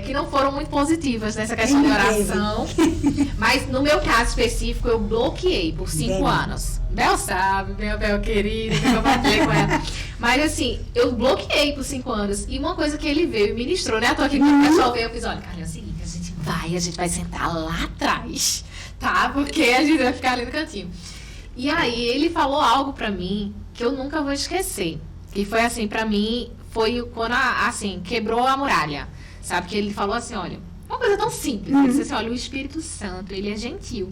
que não foram muito positivas nessa questão de oração. Mas no meu caso específico, eu bloqueei por 5 anos. Bel sabe, Bel querido, que eu compartilhei com ela. Mas assim, eu bloqueei por 5 anos. E uma coisa que ele veio e ministrou, né? Eu tô aqui quando o pessoal veio, eu fiz, olha, cara, é o seguinte, a gente vai sentar lá atrás, tá? Porque a gente vai ficar ali no cantinho. E aí ele falou algo pra mim que eu nunca vou esquecer. Que foi assim, pra mim, foi quando, assim, quebrou a muralha. Sabe? Que ele falou assim, olha, uma coisa tão simples. Ele disse assim, olha, o Espírito Santo, ele é gentil.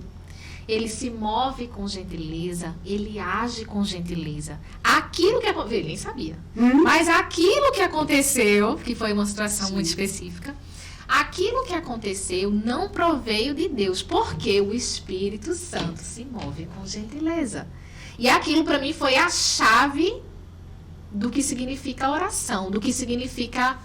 Ele se move com gentileza, ele age com gentileza. Aquilo que aconteceu, ele nem sabia. Mas aquilo que aconteceu, que foi uma situação muito específica, aquilo que aconteceu não proveio de Deus, porque o Espírito Santo se move com gentileza. E aquilo para mim foi a chave do que significa a oração, do que significa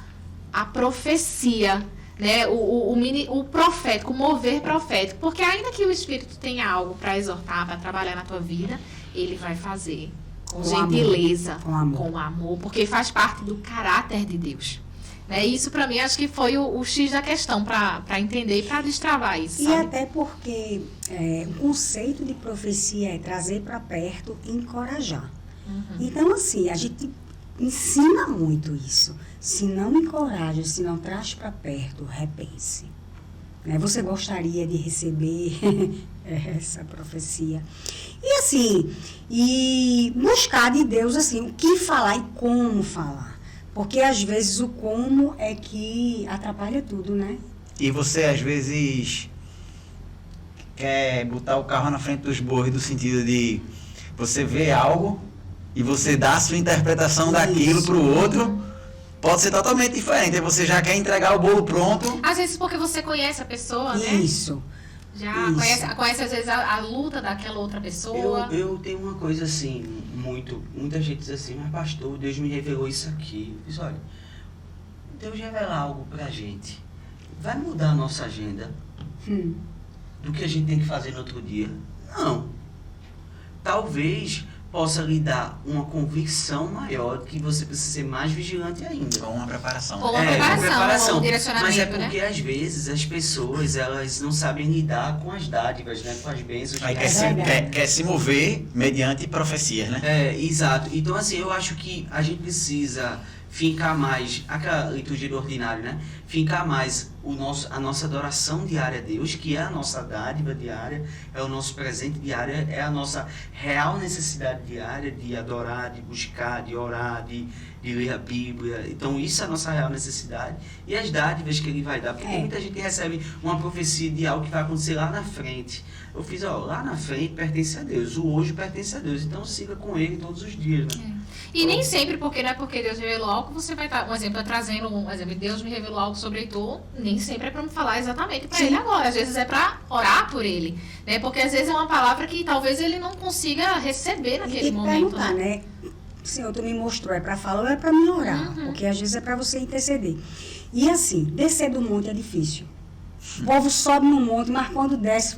a profecia, né? O profético, o mover profético. Porque ainda que o Espírito tenha algo para exortar, para trabalhar na tua vida, ele vai fazer com gentileza, com amor, porque faz parte do caráter de Deus. Né? Isso para mim acho que foi o X da questão para entender e para destravar isso. E sabe? até porque o conceito de profecia é trazer para perto e encorajar. Então, assim, a gente ensina muito isso. Se não encoraja, se não traz para perto, repense. Né? Você gostaria de receber essa profecia? E assim, e buscar de Deus assim, o que falar e como falar. Porque às vezes o como é que atrapalha tudo, né? E você às vezes quer botar o carro na frente dos bois, no sentido de você vê algo e você dá a sua interpretação daquilo para o outro, pode ser totalmente diferente. Aí você já quer entregar o bolo pronto. Às vezes porque você conhece a pessoa, né? Isso. Já conhece às vezes a luta daquela outra pessoa. Eu tenho uma coisa assim, muita gente diz assim, mas pastor, Deus me revelou isso aqui. Eu disse, olha, Deus revelar algo pra gente, vai mudar a nossa agenda do que a gente tem que fazer no outro dia? Não. Talvez possa lhe dar uma convicção maior que você precisa ser mais vigilante ainda. Com uma preparação. Com uma preparação, um Mas direcionamento, é porque né? às vezes as pessoas, elas não sabem lidar com as dádivas, né? Com as bênçãos. Aí que quer se mover mediante profecias, né? Exato. Então, assim, eu acho que a gente precisa fincar mais, aquela liturgia do ordinário, né? Fincar mais a nossa adoração diária a Deus, que é a nossa dádiva diária, é o nosso presente diário, é a nossa real necessidade diária de adorar, de buscar, de orar, de ler a Bíblia. Então, isso é a nossa real necessidade. E as dádivas que ele vai dar, porque muita gente recebe uma profecia de algo que vai acontecer lá na frente. Eu fiz, lá na frente pertence a Deus, o hoje pertence a Deus, então siga com ele todos os dias, né? E nem sempre, porque não é porque Deus revelou algo, você vai estar, um exemplo, trazendo um exemplo, Deus me revelou algo sobre Heitor, nem sempre é para me falar exatamente para ele agora, às vezes é para orar por ele, né? Porque às vezes é uma palavra que talvez ele não consiga receber naquele momento, perguntar, né? Senhor, tu me mostrou, é para falar ou é para me orar? Porque às vezes é para você interceder. E assim, descer do monte é difícil. O povo sobe no monte, mas quando desce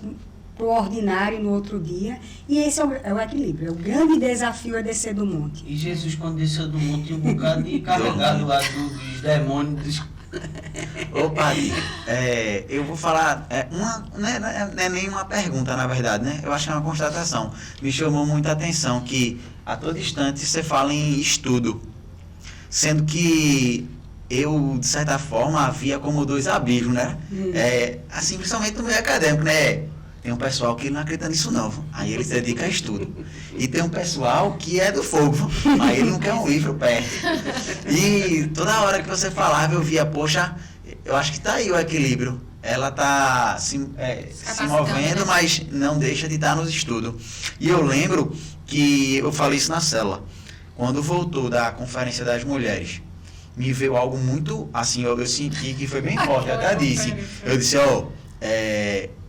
pro ordinário no outro dia, e esse é o equilíbrio. O grande desafio é descer do monte. E Jesus, quando desceu do monte, tinha um bocado de carregado lá dos demônios. Ô, padre, eu vou falar, não é nem uma pergunta, na verdade, né? Eu acho que é uma constatação. Me chamou muita atenção que a todo instante você fala em estudo, sendo que eu, de certa forma, havia como dois abismos, né? Assim, principalmente no meio acadêmico, né? Tem um pessoal que não acredita nisso não, viu? Aí ele se dedica a estudo. E tem um pessoal que é do fogo, viu? Aí ele não quer um livro perto. E toda hora que você falava, eu via, poxa, eu acho que tá aí o equilíbrio. Ela tá se movendo, né? mas não deixa de estar nos estudos. E eu lembro que eu falei isso na célula. Quando voltou da Conferência das Mulheres, me veio algo muito, assim, eu senti que foi bem forte, eu até disse. Eu disse,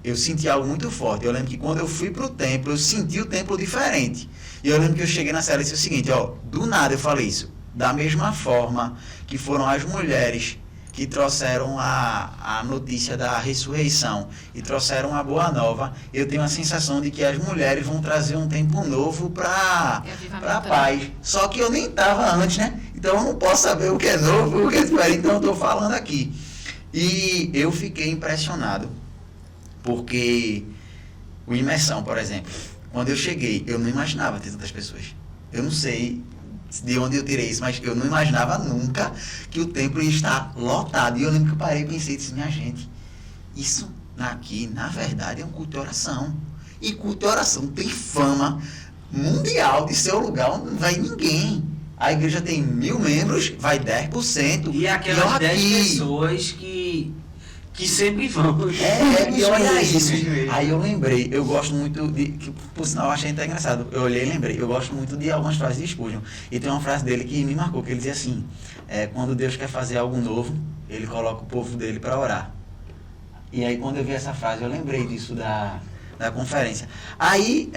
eu senti algo muito forte. Eu lembro que quando eu fui pro templo, eu senti o templo diferente. E eu lembro que eu cheguei na célula e disse o seguinte, do nada eu falei isso. Da mesma forma que foram as mulheres que trouxeram a notícia da ressurreição e trouxeram a boa nova, eu tenho a sensação de que as mulheres vão trazer um tempo novo para a paz. Só que eu nem estava antes, né? Então eu não posso saber o que é novo, o que é diferente, então eu estou falando aqui. E eu fiquei impressionado, porque o Imersão, por exemplo, quando eu cheguei, eu não imaginava ter tantas pessoas. Eu não sei de onde eu tirei isso, mas eu não imaginava nunca que o templo ia estar lotado. E eu lembro que eu parei e pensei, disse, minha gente, isso aqui, na verdade, é um culto de oração. E culto de oração tem fama mundial de ser o lugar onde não vai ninguém. A igreja tem 1.000 membros, vai 10%. E aquelas 10 pessoas que sempre vão. E olha isso. Aí eu lembrei, eu gosto muito de, que por sinal eu achei até engraçado, eu olhei e lembrei, eu gosto muito de algumas frases de Spurgeon. E tem uma frase dele que me marcou, que ele dizia assim, quando Deus quer fazer algo novo, ele coloca o povo dele para orar. E aí quando eu vi essa frase, eu lembrei disso da conferência. Aí,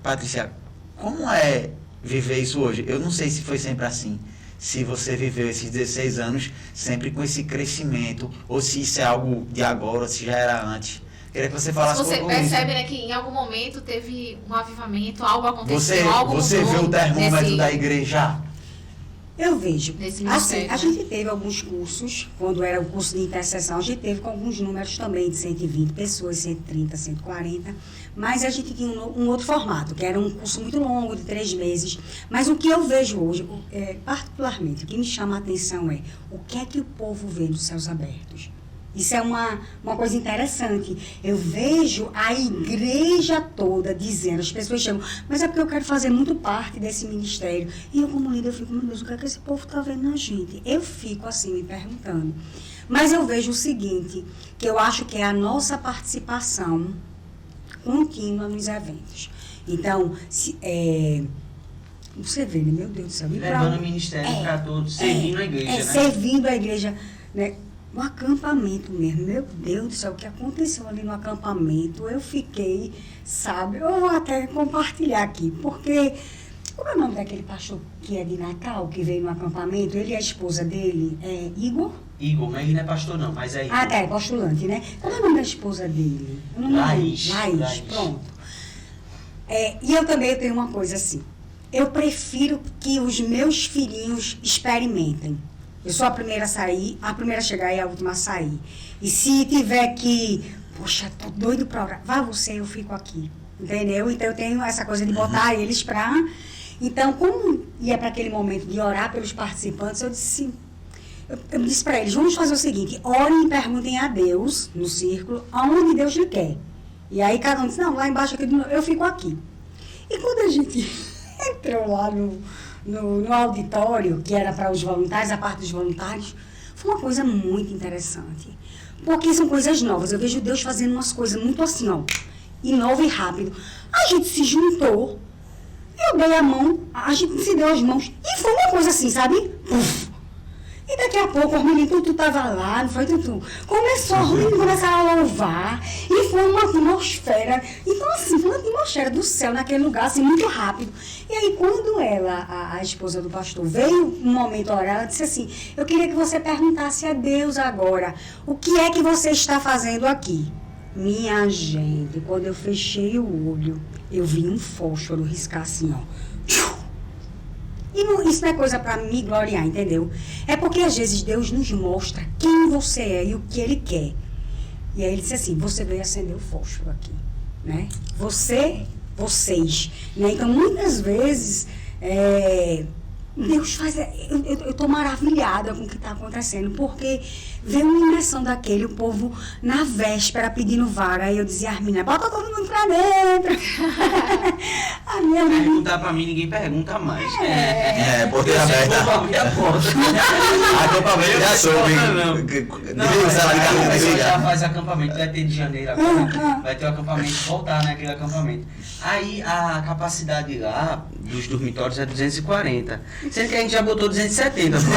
Patrícia, como é viver isso hoje? Eu não sei se foi sempre assim. Se você viveu esses 16 anos sempre com esse crescimento, ou se isso é algo de agora, ou se já era antes. Queria que você falasse você sobre isso. Você percebe, né, que em algum momento teve um avivamento, algo aconteceu, algo Você vê o termômetro da igreja? Eu vejo. Assim, a né? gente teve alguns cursos, quando era o curso de intercessão, a gente teve com alguns números também, de 120 pessoas, 130, 140, mas a gente tinha um outro formato, que era um curso muito longo, de 3 meses. Mas o que eu vejo hoje, particularmente, o que me chama a atenção é o que é que o povo vê nos céus abertos. Isso é uma coisa interessante. Eu vejo a igreja toda dizendo, as pessoas chamam, mas é porque eu quero fazer muito parte desse ministério. E eu, como líder, eu fico, meu Deus, o que é que esse povo está vendo na gente? Eu fico assim, me perguntando. Mas eu vejo o seguinte, que eu acho que é a nossa participação contínua nos eventos. Então, você vê, né? Meu Deus do céu. Levando o ministério para todos, servindo a igreja, né? Servindo a igreja, né? No acampamento mesmo, meu Deus do céu, o que aconteceu ali no acampamento, eu fiquei, sabe, eu vou até compartilhar aqui, porque, como é o nome daquele pastor que é de Natal, que veio no acampamento, ele e a esposa dele, Igor? Igor, mas ele não é pastor não, mas é Igor. Ah, tá, é postulante, né? Como é o nome da esposa dele? Eu não Laís. Laís, pronto. E eu também tenho uma coisa assim, eu prefiro que os meus filhinhos experimentem. Eu sou a primeira a sair, a primeira a chegar e a última a sair. E se tiver que, poxa, tô doido pra orar, vai você, eu fico aqui. Entendeu? Então eu tenho essa coisa de botar eles pra... Então, como ia para aquele momento de orar pelos participantes, eu disse, eu disse para eles, vamos fazer o seguinte, orem e perguntem a Deus, no círculo, aonde Deus lhe quer. E aí cada um disse, não, lá embaixo eu fico aqui. E quando a gente entrou lá no auditório, que era para os voluntários, a parte dos voluntários, foi uma coisa muito interessante. Porque são coisas novas. Eu vejo Deus fazendo umas coisas muito assim, e novo e rápido. A gente se juntou, eu dei a mão, a gente se deu as mãos, e foi uma coisa assim, sabe? Puf. E daqui a pouco, os meninos, tu tava lá, não foi, Tutu? Começou, os meninos começaram a louvar, e foi uma atmosfera, então assim, foi uma atmosfera do céu naquele lugar, assim, muito rápido. E aí, quando a esposa do pastor, veio um momento orar, ela disse assim, eu queria que você perguntasse a Deus agora, o que é que você está fazendo aqui? Minha gente, quando eu fechei o olho, eu vi um fósforo riscar assim, E isso não é coisa para me gloriar, entendeu? É porque às vezes Deus nos mostra quem você é e o que Ele quer. E aí Ele disse assim, você veio acender o fósforo aqui, né? Vocês, né? Então muitas vezes Deus faz. Eu estou maravilhada com o que está acontecendo, porque veio uma imersão daquele, o povo na véspera pedindo vaga. Aí eu dizia às meninas, bota todo mundo pra dentro. A minha mãe. Perguntar pra mim, ninguém pergunta mais. Porteira aberta. Acampamento já soube. A pessoa já faz acampamento, vai ter de janeiro agora. Vai ter o acampamento, voltar naquele acampamento. Aí a capacidade lá dos dormitórios é 240. Sendo que a gente já botou 270, pastor.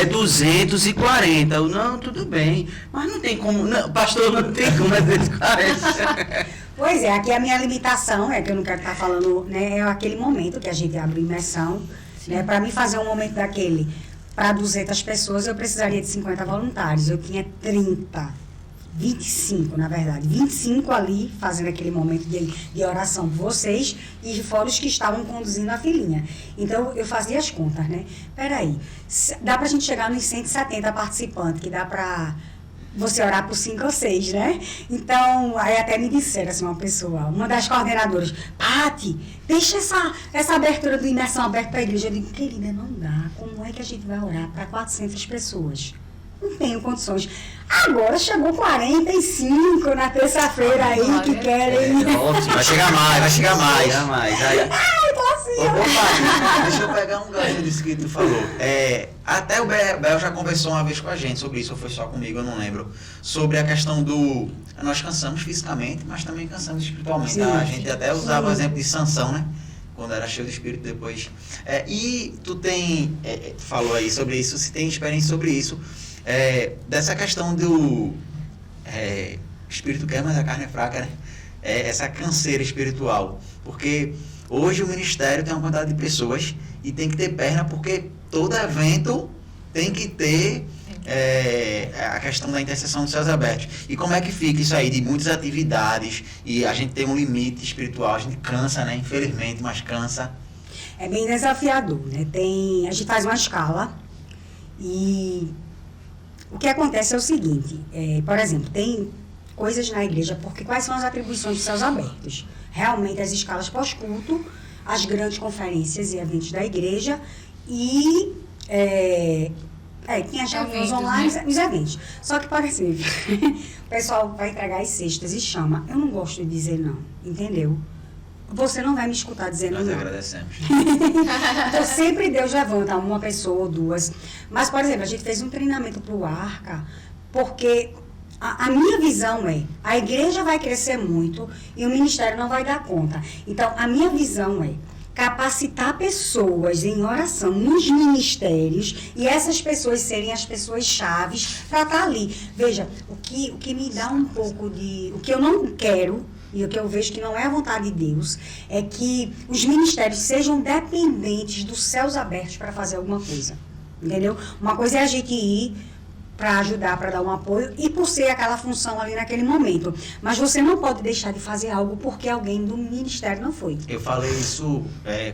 É 240. Eu, não, tudo bem. Mas não tem como. Não, pastor, não tem como, é 240. Pois é, aqui a minha limitação, que eu não quero estar falando, né, é aquele momento que a gente abre imersão, né, para mim fazer um momento daquele para 200 pessoas, eu precisaria de 50 voluntários. Eu tinha 25, na verdade, 25 ali fazendo aquele momento de oração por vocês e fora os que estavam conduzindo a filhinha. Então, eu fazia as contas, né? Peraí, dá pra gente chegar nos 170 participantes, que dá pra você orar por 5 ou 6, né? Então, aí até me disseram, assim, uma das coordenadoras, Pati, deixa essa abertura do imersão aberta para a igreja. Eu digo, querida, não dá. Como é que a gente vai orar para 400 pessoas? Não tenho condições. Agora chegou 45 na terça-feira aí que querem. Vai chegar mais, vai chegar mais. Aí, Ai, tô assim. Ô, deixa eu pegar um gancho disso que tu falou. Até o Bel já conversou uma vez com a gente sobre isso, ou foi só comigo, eu não lembro. Sobre a questão do... Nós cansamos fisicamente, mas também cansamos espiritualmente. Sim. A gente até usava o exemplo de Sansão, né? Quando era cheio do espírito depois. E tu tem... falou aí sobre isso, se tem experiência sobre isso. Dessa questão do... o espírito quer, mas a carne é fraca, né? Essa canseira espiritual. Porque... hoje o ministério tem uma quantidade de pessoas e tem que ter perna, porque todo evento tem que ter a questão da intercessão dos céus abertos. E como é que fica isso aí de muitas atividades e a gente tem um limite espiritual, a gente cansa, né? Infelizmente, mas cansa. É bem desafiador, né? A gente faz uma escala e o que acontece é o seguinte, por exemplo, tem coisas na igreja, porque quais são as atribuições dos céus abertos? Realmente as escalas pós-culto, as grandes conferências e eventos da igreja e tem as reuniões online, né? Os eventos. Só que, por exemplo, o pessoal vai entregar as cestas e chama. Eu não gosto de dizer não, entendeu? Você não vai me escutar dizendo Nós não. agradecemos. Então, sempre Deus levanta uma pessoa ou duas. Mas, por exemplo, a gente fez um treinamento para o Arca, porque... A minha visão a igreja vai crescer muito e o ministério não vai dar conta. Então, a minha visão capacitar pessoas em oração nos ministérios e essas pessoas serem as pessoas chaves para estar ali. Veja, o que me dá um pouco de... O que eu não quero e o que eu vejo que não é a vontade de Deus é que os ministérios sejam dependentes dos céus abertos para fazer alguma coisa. Entendeu? Uma coisa é a gente ir para ajudar, para dar um apoio e por ser aquela função ali naquele momento. Mas você não pode deixar de fazer algo porque alguém do ministério não foi. Eu falei isso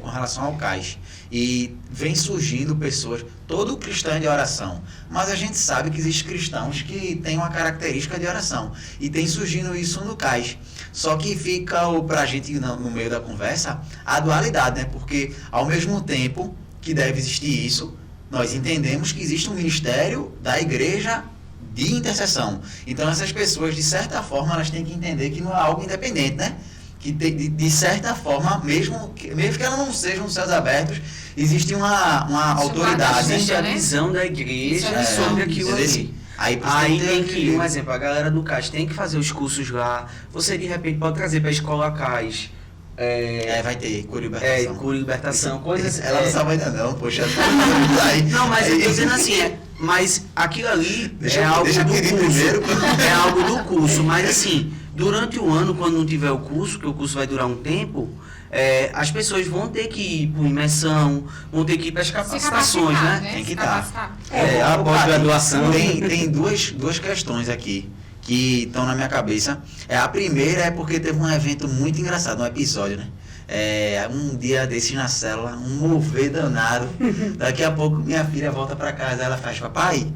com relação ao CAIS. E vem surgindo pessoas, todo cristão é de oração, mas a gente sabe que existem cristãos que têm uma característica de oração. E tem surgindo isso no CAIS. Só que fica para a gente, no meio da conversa, a dualidade, né? Porque ao mesmo tempo que deve existir isso, nós entendemos que existe um ministério da igreja de intercessão. Então, essas pessoas, de certa forma, elas têm que entender que não é algo independente, né? Que, de certa forma, mesmo que ela não seja nos céus abertos, existe uma autoridade. Existe a visão da igreja sobre aquilo ali. Aí tem que, um exemplo, a galera do CAIS tem que fazer os cursos lá. Você, de repente, pode trazer para a escola CAIS. Vai ter cura e libertação. Cura e libertação, coisas... Ela não sabe ainda não, poxa. Não, mas eu tô dizendo assim, mas aquilo ali é algo do curso. Primeiro. É algo do curso, mas assim, durante o ano, quando não tiver o curso, que o curso vai durar um tempo, as pessoas vão ter que ir para imersão, vão ter que ir para as capacitações, né? Tem que estar. A pós-graduação. Tem duas questões aqui que estão na minha cabeça. A primeira é porque teve um evento muito engraçado, um episódio, né? Um dia desses na célula, um mover danado. Daqui a pouco minha filha volta pra casa, ela faz, papai,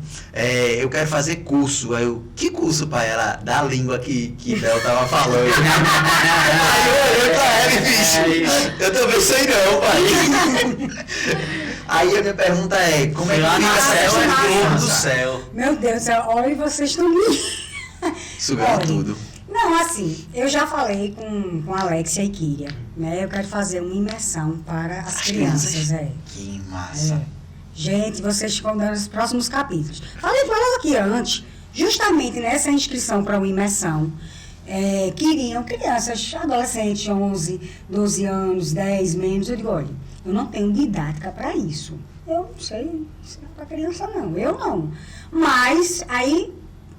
eu quero fazer curso. Aí eu, que curso, pai? Ela, da língua que Bel tava falando. Aí eu olhei pra ela e bicho, eu também sei não, pai. Aí a minha pergunta é, como é que Lá fica no essa céu questão é de fogo do criança? céu. Meu Deus do céu, olha, vocês estão me... Sugando Olha, tudo. Não, assim, eu já falei com a Alexia e Kíria, né? Eu quero fazer uma imersão para as crianças, Que massa. Gente, vocês estão dando os próximos capítulos. Falei com elas aqui antes, justamente nessa inscrição para uma imersão, queriam crianças, adolescentes, 11, 12 anos, 10 menos. Eu digo, olha, eu não tenho didática para isso. Eu não sei, isso não é para criança não, eu não. Mas, aí,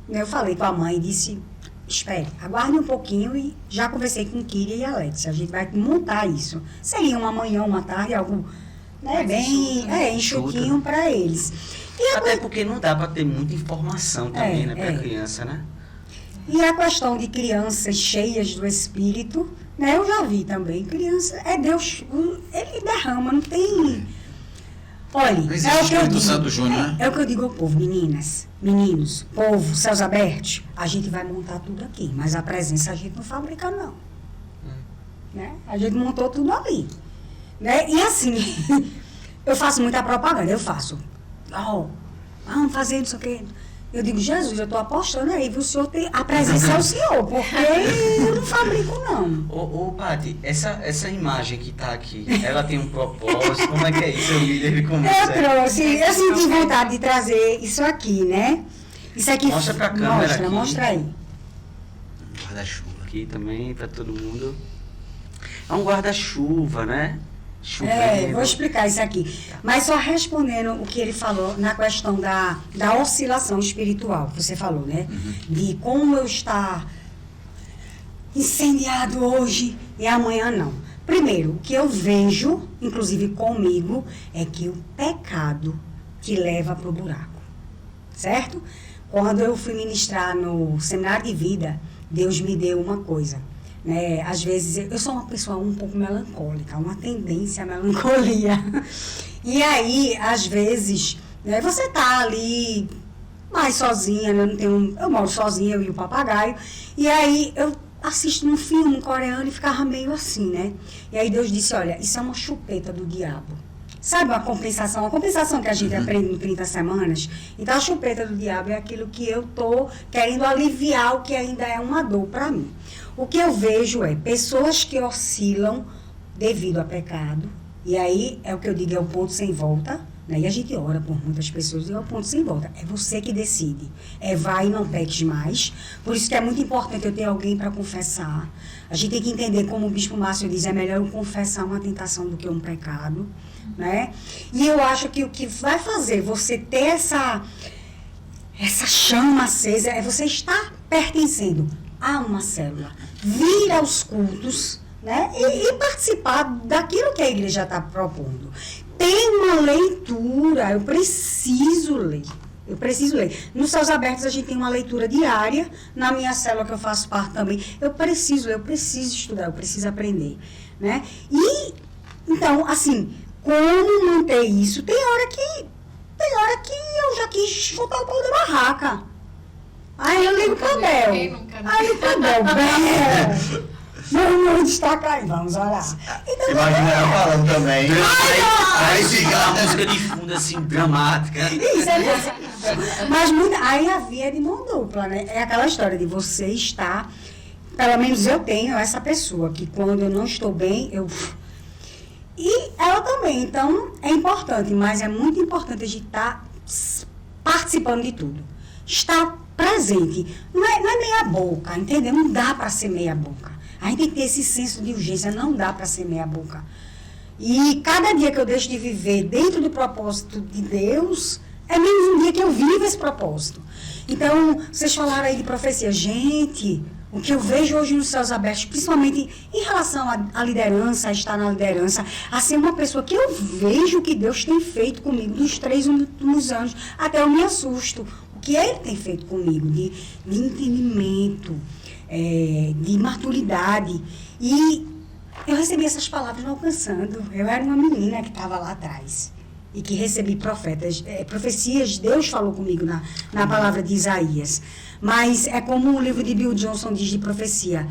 eu falei com a mãe e disse, espere, aguarde um pouquinho e já conversei com Kíria e Alexia. A gente vai montar isso. Seria uma manhã, uma tarde, algo bem enxutinho para eles. E Até porque não dá para ter muita informação também, né, para criança, né? E a questão de crianças cheias do Espírito, né? Eu já vi também. Criança, Deus, ele derrama, não tem... Olha, Não existe Espírito Santo Júnior, né? É o que eu digo ao povo, meninas, meninos, povo, céus abertos, a gente vai montar tudo aqui, mas a presença a gente não fabrica, não. Né? A gente montou tudo ali. Né? E assim, eu faço muita propaganda, vamos fazer isso aqui. Eu digo, Jesus, eu estou apostando aí, o senhor tem, a presença é o senhor, porque eu não fabrico, não. Ô Paty, essa imagem que tá aqui, ela tem um propósito, como é que é isso? Eu vi dele como Eu trouxe, eu senti vontade de trazer isso aqui, né? Isso aqui, mostra pra câmera aqui. Mostra aí. Guarda-chuva. Aqui também, para todo mundo. É um guarda-chuva, né? Vou explicar isso aqui. Mas só respondendo o que ele falou na questão da oscilação espiritual, que você falou, né? De como eu estar incendiado hoje e amanhã não. Primeiro, o que eu vejo, inclusive comigo, é que o pecado te leva para o buraco. Certo? Quando eu fui ministrar no seminário de vida, Deus me deu uma coisa. Né? Às vezes, eu sou uma pessoa um pouco melancólica, uma tendência à melancolia. E aí, às vezes, né, você tá ali mais sozinha, né? Eu moro sozinha, eu e o papagaio, e aí eu assisto um filme coreano e ficava meio assim, né? E aí Deus disse, olha, isso é uma chupeta do diabo. Sabe a compensação que a gente aprende em 30 semanas? Então, a chupeta do diabo é aquilo que eu tô querendo aliviar, o que ainda é uma dor para mim. O que eu vejo é pessoas que oscilam devido a pecado, e aí é o que eu digo, é o ponto sem volta, né? E a gente ora por muitas pessoas e é o ponto sem volta. É você que decide. Vai e não peques mais. Por isso que é muito importante eu ter alguém para confessar. A gente tem que entender, como o Bispo Márcio diz, é melhor eu confessar uma tentação do que um pecado, né? E eu acho que o que vai fazer você ter essa chama acesa é você estar pertencendo a uma célula, vir aos cultos, né? E participar daquilo que a igreja está propondo. Tem uma leitura, eu preciso ler. Nos Céus Abertos a gente tem uma leitura diária, na minha célula que eu faço parte também. Eu preciso estudar, eu preciso aprender, né? E, então, assim, como manter isso? Tem hora que eu já quis chutar o pau da barraca. Aí eu ligo pro Bel. Aí o Bel, Não destaca aí, vamos orar. Então, Imagina ela falando também. Aí fica a música de fundo assim, dramática. Isso é mas aí a via é de mão dupla, né? É aquela história de você estar, pelo menos eu tenho essa pessoa que quando eu não estou bem, e ela também, então é importante, mas é muito importante a gente estar participando de tudo. Estar presente. Não é meia boca, entendeu? Não dá para ser meia boca. A gente tem que ter esse senso de urgência, não dá para ser meia boca. E cada dia que eu deixo de viver dentro do propósito de Deus, é menos um dia que eu vivo esse propósito. Então, vocês falaram aí de profecia. Gente, o que eu vejo hoje nos Céus Abertos, principalmente em relação à liderança, a estar na liderança, a ser uma pessoa que eu vejo o que Deus tem feito comigo nos 3 últimos anos, até eu me assusto. O que Ele tem feito comigo, de entendimento, de maturidade. E eu recebi essas palavras no Alcançando. Eu era uma menina que estava lá atrás e que recebi profecias. Deus falou comigo na palavra de Isaías. Mas é como o livro de Bill Johnson diz de profecia.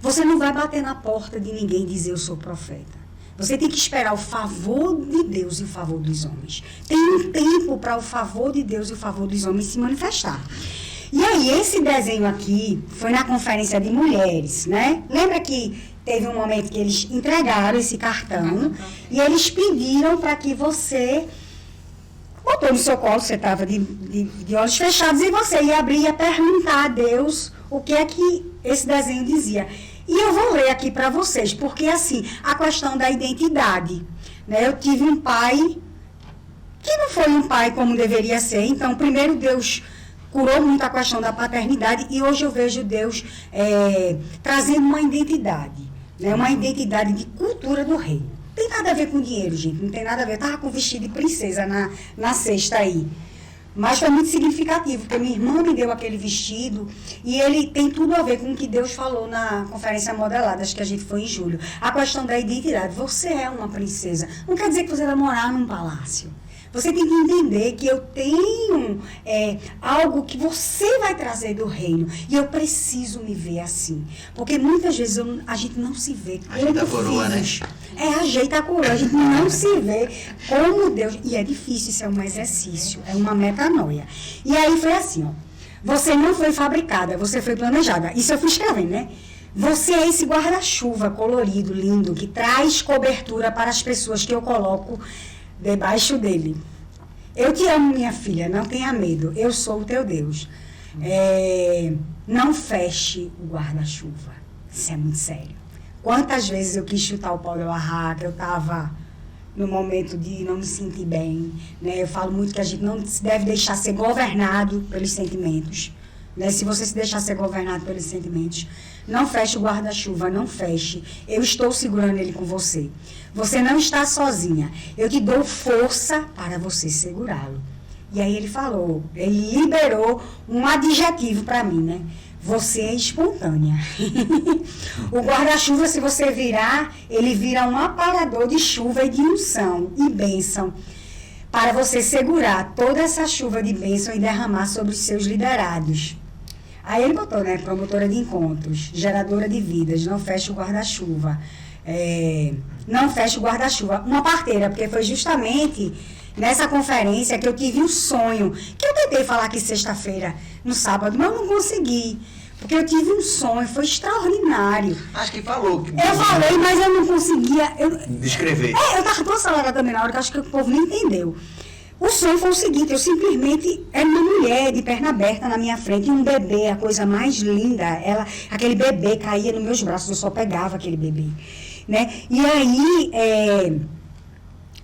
Você não vai bater na porta de ninguém e dizer eu sou profeta. Você tem que esperar o favor de Deus e o favor dos homens. Tem um tempo para o favor de Deus e o favor dos homens se manifestar. E aí, esse desenho aqui foi na conferência de mulheres, né? Lembra que teve um momento que eles entregaram esse cartão e eles pediram para que você botou no seu colo, você estava de olhos fechados e você ia abrir e ia perguntar a Deus o que é que esse desenho dizia. E eu vou ler aqui para vocês, porque assim, a questão da identidade, né? Eu tive um pai que não foi um pai como deveria ser, então primeiro Deus curou muito a questão da paternidade e hoje eu vejo Deus trazendo uma identidade, né? Uma identidade de cultura do reino. Não tem nada a ver com dinheiro, gente, não tem nada a ver. Eu estava com vestido de princesa na cesta aí. Mas foi muito significativo, porque minha irmã me deu aquele vestido e ele tem tudo a ver com o que Deus falou na conferência modelada, acho que a gente foi em julho. A questão da identidade. Você é uma princesa. Não quer dizer que você vai morar num palácio. Você tem que entender que eu tenho algo que você vai trazer do reino. E eu preciso me ver assim. Porque muitas vezes a gente não se vê como Ajeita a coroa, né? Ajeita a coroa. A gente não se vê como Deus. E é difícil, isso é um exercício. É uma metanoia. E aí foi assim, ó. Você não foi fabricada, você foi planejada. Isso eu fui escrevendo, né? Você é esse guarda-chuva colorido, lindo, que traz cobertura para as pessoas que eu coloco debaixo dele. Eu te amo, minha filha, não tenha medo. Eu sou o teu Deus. Não feche o guarda-chuva. Isso é muito sério. Quantas vezes eu quis chutar o pau da barraca, eu estava no momento de não me sentir bem. Né? Eu falo muito que a gente não se deve deixar ser governado pelos sentimentos. Né? Se você se deixar ser governado pelos sentimentos, não feche o guarda-chuva, não feche. Eu estou segurando ele com você. Você não está sozinha. Eu te dou força para você segurá-lo. E aí ele falou, ele liberou um adjetivo para mim, né? Você é espontânea. O guarda-chuva, se você virar, ele vira um aparador de chuva e de unção e bênção. Para você segurar toda essa chuva de bênção e derramar sobre os seus liderados. Aí ele botou, né? Promotora de encontros, geradora de vidas, não feche o guarda-chuva. Não feche o guarda-chuva. Uma parteira, porque foi justamente nessa conferência que eu tive um sonho, que eu tentei falar aqui sexta-feira, no sábado, mas eu não consegui. Porque eu tive um sonho, foi extraordinário. Acho que falou. Eu falei, mas eu não conseguia. Descrever. Eu estava tão acelerada também na hora que eu acho que o povo nem entendeu. O sonho foi o seguinte, eu simplesmente era uma mulher de perna aberta na minha frente e um bebê, a coisa mais linda. Aquele bebê caía nos meus braços, eu só pegava aquele bebê. Né? E aí,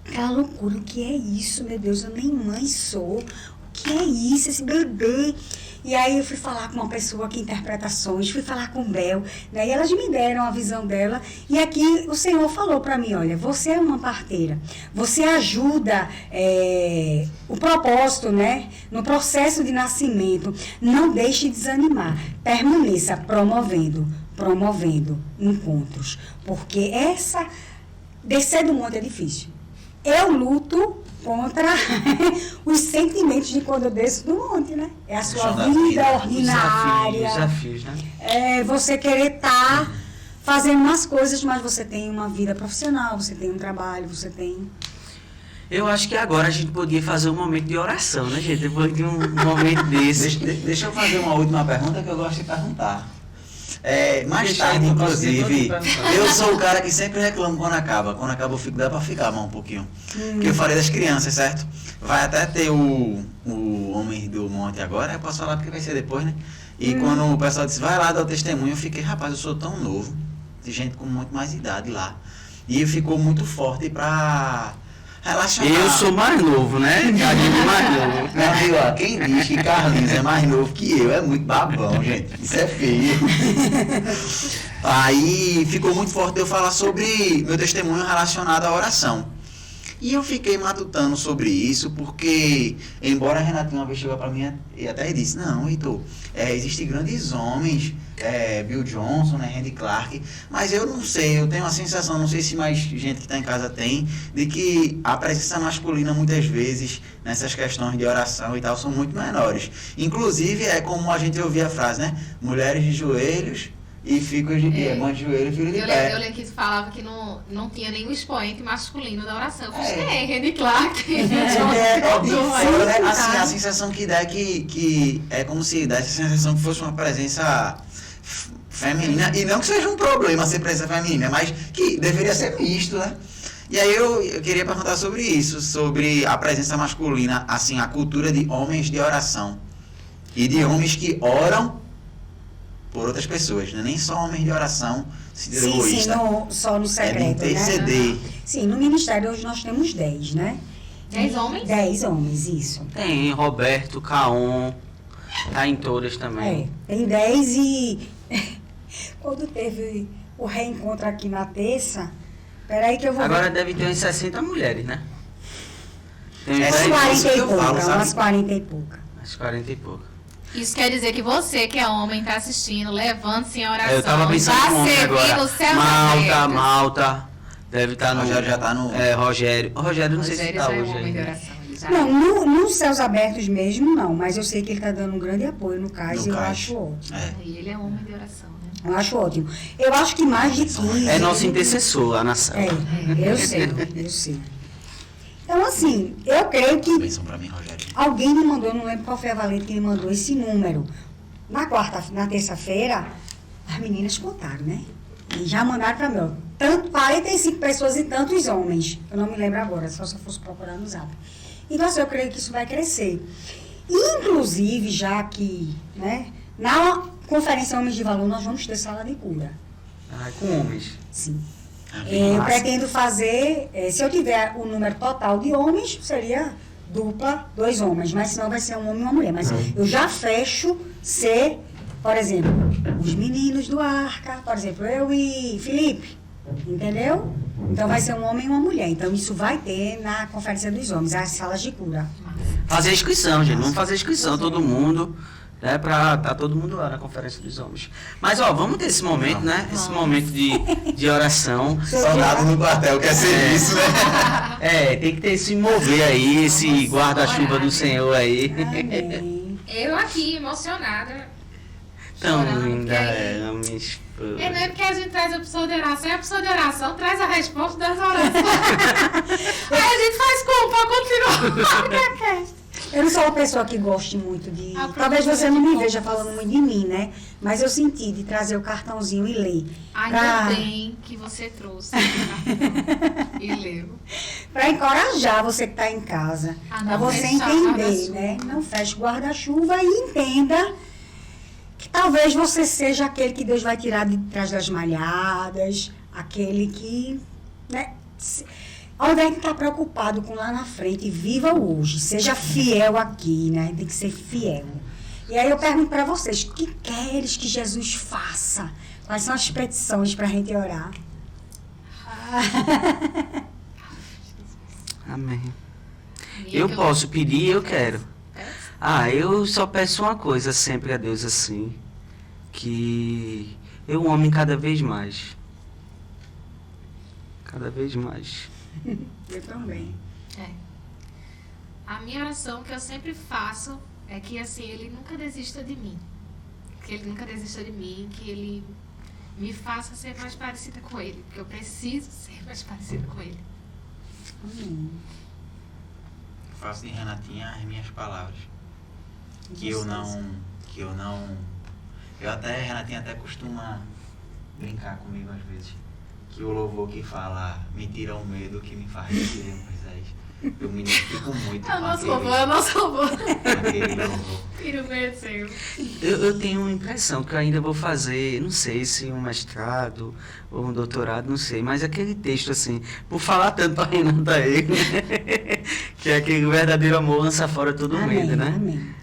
aquela loucura, o que é isso, meu Deus, eu nem mãe sou. O que é isso, esse bebê? E aí eu fui falar com uma pessoa que interpreta sonhos, fui falar com Bel, né? E elas me deram a visão dela. E aqui o Senhor falou para mim, olha, você é uma parteira, você ajuda o propósito, né? No processo de nascimento. Não deixe de desanimar, permaneça promovendo encontros. Porque descer do monte é difícil. Eu luto contra os sentimentos de quando eu desço do monte, né? É a sua vida ordinária. Desafios, né? É você querer estar fazendo umas coisas, mas você tem uma vida profissional, você tem um trabalho, você tem... Eu acho que agora a gente podia fazer um momento de oração, né, gente? Depois de um momento desse. Deixa eu fazer uma última pergunta que eu gosto de perguntar. Mais tarde, inclusive, eu sou o cara que sempre reclamo quando acaba. Quando acaba eu fico, dá pra ficar mais um pouquinho. Porque eu falei das crianças, certo? Vai até ter o Homem do Monte agora, eu posso falar porque vai ser depois, né? E quando o pessoal disse, vai lá dar o testemunho, eu fiquei, rapaz, eu sou tão novo. Tem gente com muito mais idade lá. E ficou muito forte pra relaxar. Eu sou mais novo, né? Carlinhos mais novo. Meu amigo, ó, quem diz que Carlinhos é mais novo que eu é muito babão, gente. Isso é feio. Aí ficou muito forte eu falar sobre meu testemunho relacionado à oração. E eu fiquei matutando sobre isso, porque, embora a Renatinha uma vez chegou para mim e até disse, não, Heitor, existem grandes homens, Bill Johnson, né, Randy Clark, mas eu não sei, eu tenho uma sensação, não sei se mais gente que está em casa tem, de que a presença masculina muitas vezes, nessas questões de oração e tal, são muito menores. Inclusive, é como a gente ouvia a frase, né, mulheres de joelhos, e fico de joelho e fico de Eu pé. lembro que tu falava que não tinha nenhum expoente masculino da oração. Pois tem, Randy Clark. Assim, a sensação que dá é que é como se desse a sensação que fosse uma presença feminina, e não que seja um problema ser presença feminina, mas que deveria ser misto, né? E aí eu queria perguntar sobre isso, sobre a presença masculina, assim, a cultura de homens de oração e de homens que oram por outras pessoas, né? Nem só homens de oração, sentido egoísta. Só no É de secreto, interceder. né? Sim, no ministério hoje nós temos 10, né? 10 homens? 10 homens, isso. Tem Roberto, Caon, tá em todas também. Tem 10 e quando teve o reencontro aqui na terça, peraí que eu vou Agora ver. deve ter umas 60 mulheres, né? Tem É, uns sim, 40 isso e que eu pouca, falo, sabe? umas 40 e pouca. umas 40 e pouco. Isso quer dizer que você, que é homem, está assistindo, levante-se em oração. Eu tava pensando Vá no homem servir agora. no céu Malta, aberto. Malta. Deve estar no. Rogério já tá no- É, Rogério. O Rogério não sei se Rogério tá já é hoje um homem de ainda. oração. Ele já Não, nos céus abertos mesmo não, mas eu sei que ele está dando um grande apoio no CAIS No e eu CAIS. acho ótimo. É. E ele é homem de oração, né? Eu acho ótimo. Eu acho que mais de 15. É nosso intercessor lá na célula. Eu sei. Então, assim, eu creio que Bênção pra mim, Rogério. alguém me mandou, não lembro qual foi a Valente que me mandou esse número. Na terça-feira, as meninas contaram, né? E já mandaram para mim, ó, 45 pessoas e tantos homens. Eu não me lembro agora, só se eu fosse procurar no Zap. Então, assim, eu creio que isso vai crescer. Inclusive, já que, né, na Conferência Homens de Valor, nós vamos ter sala de cura. Ah, com homens. Sim. Amém. Eu pretendo fazer, se eu tiver o número total de homens, seria dupla, 2 homens, mas senão vai ser um homem e uma mulher. Mas eu já fecho ser, por exemplo, os meninos do Arca, por exemplo, eu e Felipe, entendeu? Então vai ser um homem e uma mulher. Então isso vai ter na Conferência dos Homens, as salas de cura. Fazer a inscrição, gente. Vamos fazer a inscrição, todo mundo. Né, pra tá todo mundo lá na Conferência dos Homens. Mas, ó, vamos ter esse momento, né? Esse momento de oração. Soldado no quartel quer ser isso, né? É, tem que ter esse mover aí, esse guarda-chuva do Senhor aí. Amém. Eu aqui, emocionada. Tão chorando, linda porque aí- ela, minha esposa. Não é porque a gente traz a pessoa de oração, e a pessoa de oração traz a resposta das orações. Aí a gente faz como pra continuar. Eu não sou uma pessoa que goste muito de... Ah, Talvez você não me procura de veja falando muito de mim, né? Mas eu senti de trazer o cartãozinho e ler. Ainda bem que você trouxe e leu. Para encorajar você que está em casa. Ah, Para não você fechar entender, guarda-chuva. né? Não feche o guarda-chuva e entenda que talvez você seja aquele que Deus vai tirar de trás das malhadas, aquele que, né? Ao invés de estar preocupado com lá na frente, viva o hoje. Seja fiel aqui, né? Tem que ser fiel. E aí eu pergunto para vocês, o que queres que Jesus faça? Quais são as petições para a gente orar? Amém. Eu posso pedir, eu quero. Ah, eu só peço uma coisa sempre a Deus assim, que eu ame cada vez mais. Cada vez mais. Eu também. A minha oração que eu sempre faço é que assim, ele nunca desista de mim. Que ele nunca desista de mim, que ele me faça ser mais parecida com ele. Porque eu preciso ser mais parecida com ele. Amém. Faço de Renatinha as minhas palavras. Renatinha até costuma brincar comigo às vezes. Que o louvor que fala, me tira o medo que me faz viver, Moisés. Eu me identifico muito É o nosso louvor, é o nosso louvor. aquele louvor. Tira o medo, Senhor. Eu tenho uma impressão que eu ainda vou fazer, não sei se um mestrado ou um doutorado, não sei, mas aquele texto assim, por falar tanto para Renata aí, né? Que é aquele verdadeiro amor lança fora todo Amém, medo, né? amém.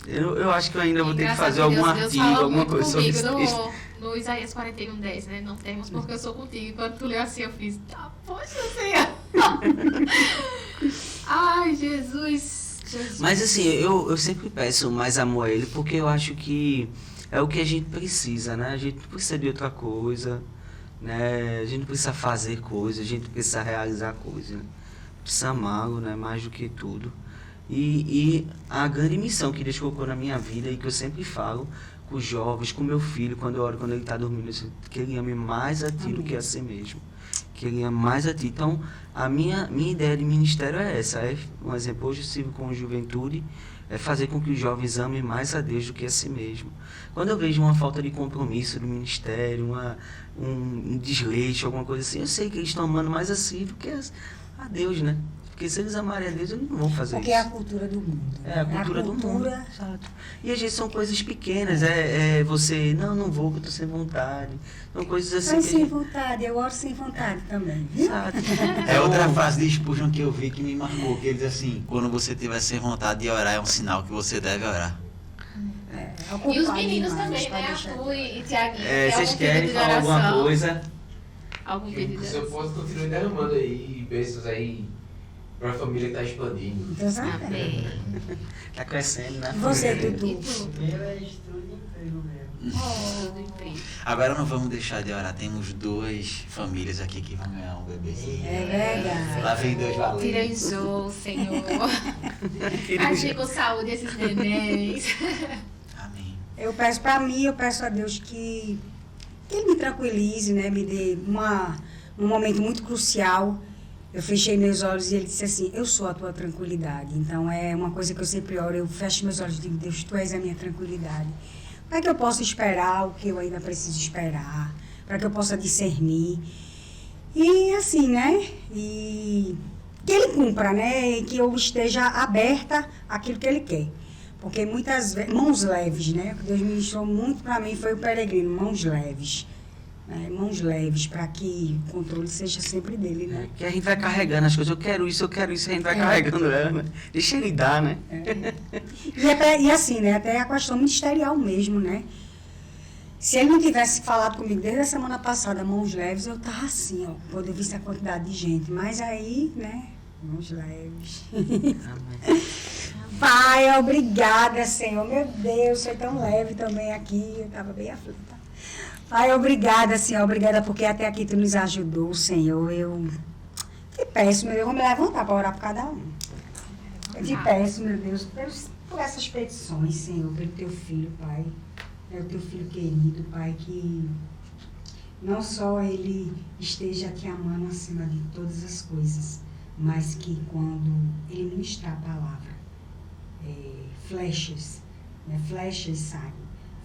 Eu acho que eu ainda vou ter que Engraçado fazer que algum Deus artigo, fala alguma muito coisa sobre esse comigo texto. no Isaías 41:10, né? Não temos porque eu sou contigo. E quando tu leu assim, eu fiz, tá, poxa, Senhor. Ai, Jesus. Mas assim, eu sempre peço mais amor a ele, porque eu acho que é o que a gente precisa, né? A gente não precisa de outra coisa, né? A gente não precisa fazer coisa, a gente precisa realizar coisa, né? Precisa amá-lo, né? Mais do que tudo. E a grande missão que Deus colocou na minha vida e que eu sempre falo, com os jovens, com meu filho, quando eu oro, quando ele está dormindo, eu sinto que ele ame mais a ti do que a si mesmo. Que ele ame mais a ti. Então, a minha ideia de ministério é essa. É, um exemplo, hoje eu sirvo com juventude, é fazer com que os jovens amem mais a Deus do que a si mesmo. Quando eu vejo uma falta de compromisso do ministério, um desleixo, alguma coisa assim, eu sei que eles estão amando mais a si do que a Deus, né? Porque se eles amarem a Deus, eles não vão fazer Porque isso. é a cultura do mundo. É a cultura do mundo. Exato. E às vezes são coisas pequenas. Você, não vou, porque eu tô sem vontade. São coisas assim. Mas sem vontade, eu oro sem vontade também. Viu? Exato. É outra frase de Spurgeon que eu vi que me marcou, que ele diz assim, quando você tiver sem vontade de orar, é um sinal que você deve orar. E os meninos também, né? Arthur e Tiaguinho. Vocês querem falar alguma coisa? Algum pedido de Se eu fosse, continue derramando aí bênçãos aí para a família que está expandindo. Exatamente. Amém. Tá crescendo, né? E você, E Dudu? tu? Meu é estudo de emprego mesmo. Tudo em frente. Agora não vamos deixar de orar, temos 2 famílias aqui que vão ganhar um bebezinho. É verdade. Lá vem 2 Tira valentes. enjoo, Senhor. Agir com saúde esses nenéns. Amém. Eu peço para mim, eu peço a Deus que Ele me tranquilize, né? Me dê um momento muito crucial. Eu fechei meus olhos e Ele disse assim, eu sou a tua tranquilidade. Então, é uma coisa que eu sempre oro, eu fecho meus olhos e digo, Deus, tu és a minha tranquilidade. Para que eu possa esperar o que eu ainda preciso esperar, para que eu possa discernir. E assim, né? E que Ele cumpra, né? E que eu esteja aberta àquilo que Ele quer. Porque muitas vezes, mãos leves, né? O que Deus ministrou muito para mim foi o peregrino, mãos leves. Né? Mãos leves, para que o controle seja sempre dele, né? Que a gente vai carregando as coisas. Eu quero isso, a gente vai carregando ela, né? Deixa ele dar, né? E assim, né? Até a questão ministerial mesmo, né? Se ele não tivesse falado comigo desde a semana passada, mãos leves, eu tava assim, ó, quando eu visse a quantidade de gente. Mas aí, né? Mãos leves. Amém. Pai, obrigada, Senhor. Meu Deus, foi tão leve também aqui. Eu estava bem aflita. Pai, obrigada, Senhor. Obrigada porque até aqui tu nos ajudou, Senhor. Eu te peço, meu Deus, eu vou me levantar para orar por cada um. Eu te peço, meu Deus, por essas petições, Senhor, pelo teu filho, Pai. É o teu filho querido, Pai, que não só ele esteja te amando acima de todas as coisas, mas que quando ele ministrar a palavra, flechas saem,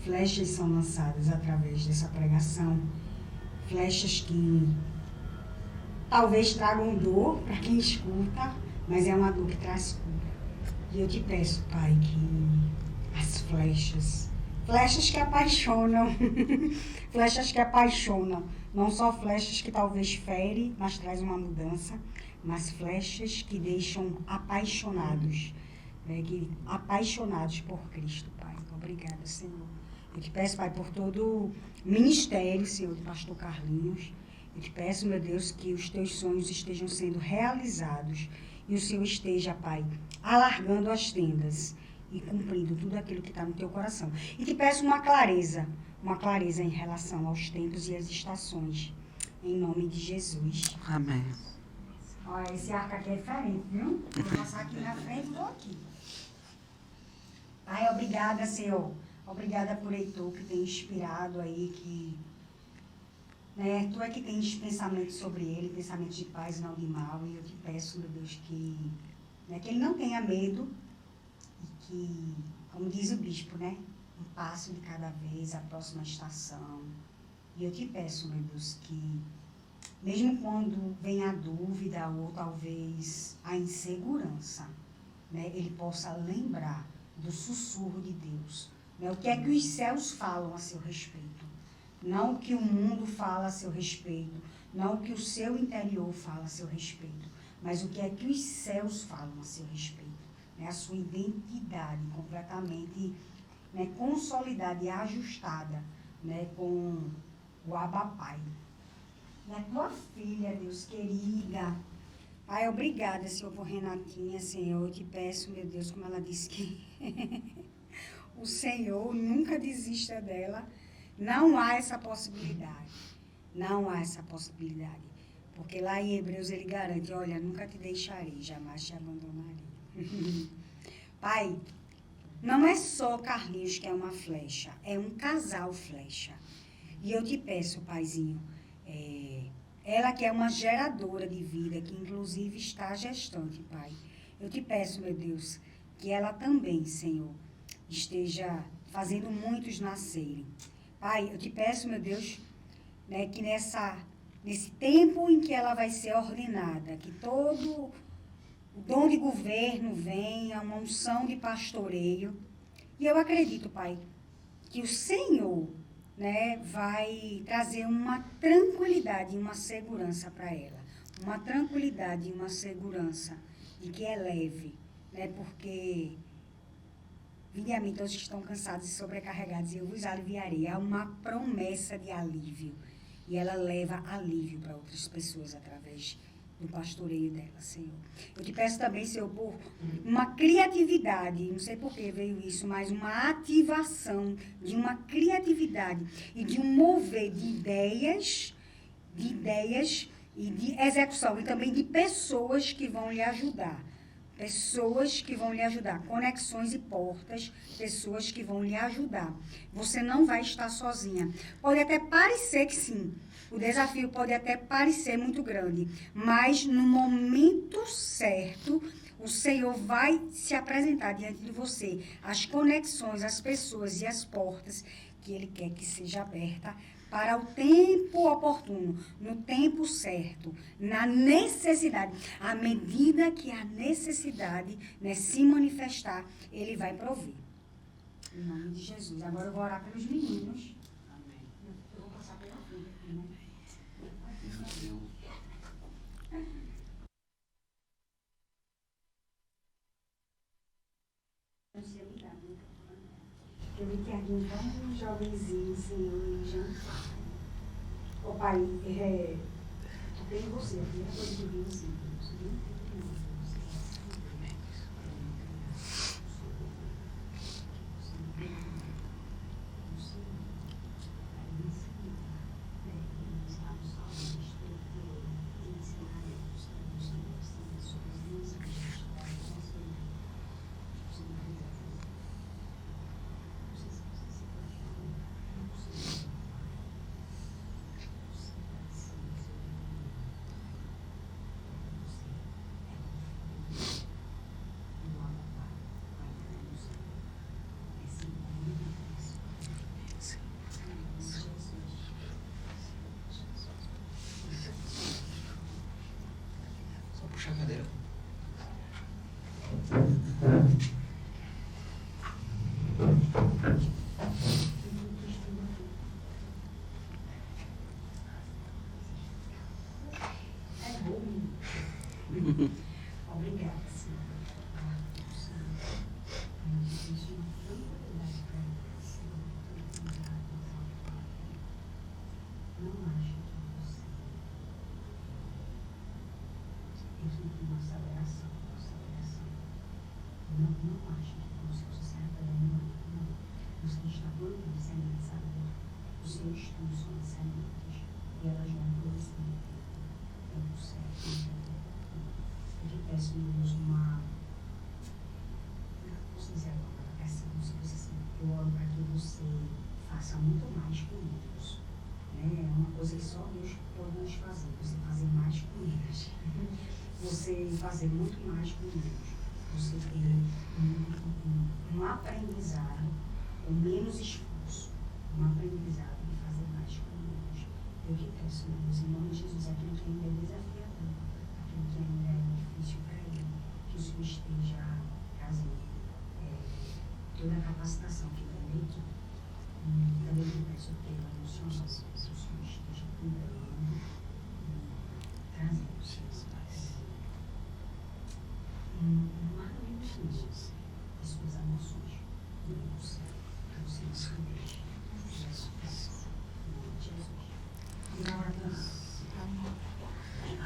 flechas são lançadas através dessa pregação, flechas que talvez tragam dor para quem escuta, mas é uma dor que traz cura. E eu te peço, Pai, que as flechas que apaixonam, flechas que apaixonam, não só flechas que talvez ferem, mas traz uma mudança, mas flechas que deixam apaixonados, apaixonados por Cristo, Pai. Obrigada, Senhor. Eu te peço, Pai, por todo o ministério, Senhor, do pastor Carlinhos. Eu te peço, meu Deus, que os teus sonhos estejam sendo realizados e o Senhor esteja, Pai, alargando as tendas e cumprindo tudo aquilo que está no teu coração. E te peço uma clareza em relação aos tempos e às estações, em nome de Jesus. Amém. Olha, esse arco aqui é diferente, viu? Vou passar aqui na frente e vou aqui. Pai, obrigada, Senhor. Obrigada por Heitor, que tem inspirado aí, que... Né, tu é que tens pensamentos sobre ele, pensamentos de paz, não de mal. E eu te peço, meu Deus, que ele não tenha medo e que, como diz o bispo, né? Um passo de cada vez, a próxima estação. E eu te peço, meu Deus, que mesmo quando vem a dúvida ou talvez a insegurança, né, ele possa lembrar do sussurro de Deus. Né, o que é que os céus falam a seu respeito? Não o que o mundo fala a seu respeito, não o que o seu interior fala a seu respeito, mas o que é que os céus falam a seu respeito. Né, a sua identidade completamente, né, consolidada e ajustada, né, com o Abba Pai. Na tua filha, Deus querida. Pai, obrigada, Senhor, por Renatinha, Senhor. Eu te peço, meu Deus, como ela disse que o Senhor nunca desista dela. Não há essa possibilidade. Não há essa possibilidade. Porque lá em Hebreus ele garante, olha, nunca te deixarei, jamais te abandonarei. Pai, não é só Carlinhos que é uma flecha, é um casal flecha. E eu te peço, Paizinho, ela que é uma geradora de vida, que inclusive está gestante, Pai. Eu te peço, meu Deus, que ela também, Senhor, esteja fazendo muitos nascerem. Pai, eu te peço, meu Deus, né, que nesse tempo em que ela vai ser ordenada, que todo o dom de governo venha, uma unção de pastoreio. E eu acredito, Pai, que o Senhor, né, vai trazer uma tranquilidade e uma segurança para ela. Uma tranquilidade e uma segurança de que é leve, né, porque vinde a mim todos que estão cansados e sobrecarregados e eu vos aliviarei. Há uma promessa de alívio. E ela leva alívio para outras pessoas através do pastoreio dela, Senhor. Eu te peço também, Senhor, por uma criatividade, não sei por que veio isso, mas uma ativação de uma criatividade e de um mover de ideias e de execução, e também de pessoas que vão lhe ajudar. Pessoas que vão lhe ajudar, conexões e portas, pessoas que vão lhe ajudar. Você não vai estar sozinha. Pode até parecer que sim, o desafio pode até parecer muito grande, mas no momento certo, o Senhor vai se apresentar diante de você. As conexões, as pessoas e as portas que Ele quer que seja aberta para o tempo oportuno, no tempo certo, na necessidade. À medida que a necessidade, né, se manifestar, Ele vai prover. Em nome de Jesus. Agora eu vou orar pelos meninos. Amém. Eu vou passar pela frente aqui, né? Eu vi que aqui tão jovenzinho, Senhor, e já. Ô Pai, eu tenho você, a primeira coisa que eu vi assim, Só puxar a cadeira. Obrigada, Senhor. Não acho que você. Eu sinto nossa oração. Não acho que você serve não. Você está plantando sementes, sabe? Os seus estudos são sementes e elas vão produzir tempo certo. Eu te peço, meu Deus, uma. Não sei se é uma oração, não sei se assim. Eu oro para que você faça muito mais comigo. É uma coisa que só Deus pode nos fazer. Você fazer mais comigo. Você fazer muito mais comigo. Você ter um aprendizado com menos esforço. Um aprendizado de fazer mais comigo. Eu te peço, meu Deus, em nome de Jesus, aquilo que ainda é desafiador, aquilo que ainda é difícil para ele, que o Senhor esteja trazendo toda a capacitação que tem dentro. Também te peço pela emocional, que o Senhor esteja cuidando e trazendo as suas emoções do céu, que o Senhor se deixe. Jesus. E ora por nós.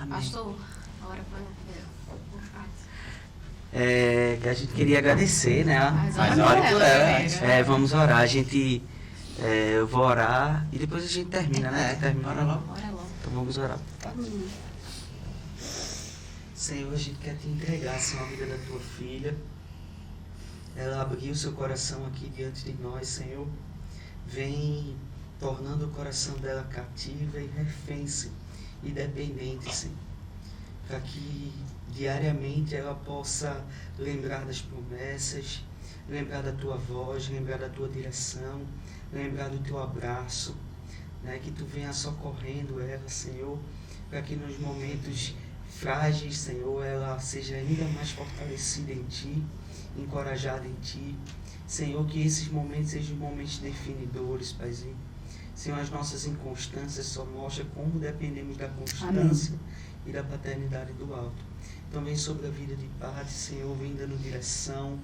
Amém. Pastor, ora por fato. Que a gente queria agradecer, né? Mas Mas ora ore por por ela ela, primeiro. Vamos orar. A gente. Eu vou orar e depois a gente termina, né? Termina. Ora logo. Ora logo. Então vamos orar. Senhor, a gente quer te entregar, Senhor, a vida da tua filha. ela abriu seu coração aqui diante de nós, Senhor. Vem tornando o coração dela cativa e refém, Senhor, e dependente, Senhor. Para que diariamente ela possa lembrar das promessas, lembrar da tua voz, lembrar da tua direção, lembrar do teu abraço, né? Que tu venha socorrendo ela, Senhor, para que nos momentos frágeis, Senhor, ela seja ainda mais fortalecida em ti, encorajada em ti. Senhor, que esses momentos sejam momentos definidores, Paizinho. Senhor, as nossas inconstâncias só mostram como dependemos da constância e da paternidade do alto. Então vem sobre a vida de Pati, Senhor, vem dando direção,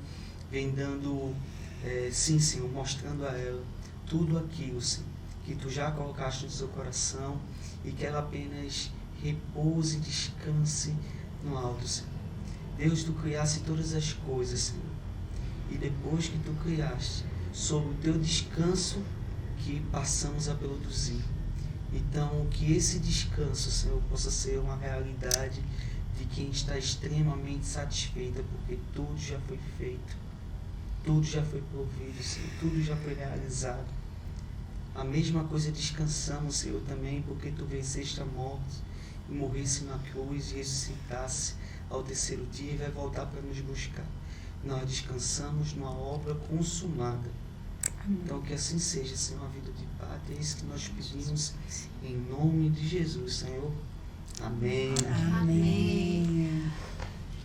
vem dando, sim, Senhor, mostrando a ela tudo aquilo, Senhor, que tu já colocaste no seu coração e que ela apenas repouse e descanse no alto, Senhor. Deus, tu criaste todas as coisas, Senhor, e depois que tu criaste, sob o teu descanso que passamos a produzir. Então, que esse descanso, Senhor, possa ser uma realidade de quem está extremamente satisfeita, porque tudo já foi feito, tudo já foi provido, Senhor, tudo já foi realizado. A mesma coisa descansamos, Senhor, também, porque tu venceste a morte e morresse na cruz e ressuscitasse ao terceiro dia e vai voltar para nos buscar. Nós descansamos numa obra consumada. Então, que assim seja, Senhor, a vida de Pati. É isso que nós pedimos em nome de Jesus, Senhor. Amém. Amém.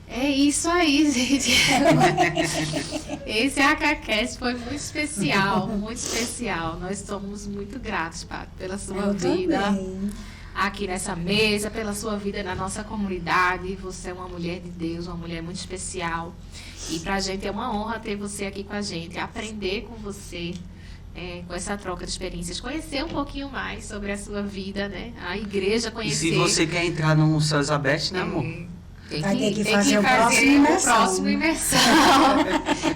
É isso aí, gente. Esse AcaCast foi muito especial, muito especial. Nós somos muito gratos, Pati, pela sua vida Também. aqui nessa mesa, pela sua vida na nossa comunidade. Você é uma mulher de Deus, uma mulher muito especial. E pra gente é uma honra ter você aqui com a gente, aprender com você, com essa troca de experiências, conhecer um pouquinho mais sobre a sua vida, né? A igreja, E conhecer. se você quer entrar no Céus Abertos, né, amor? Vai ter que fazer o próximo imersão. próximo imersão.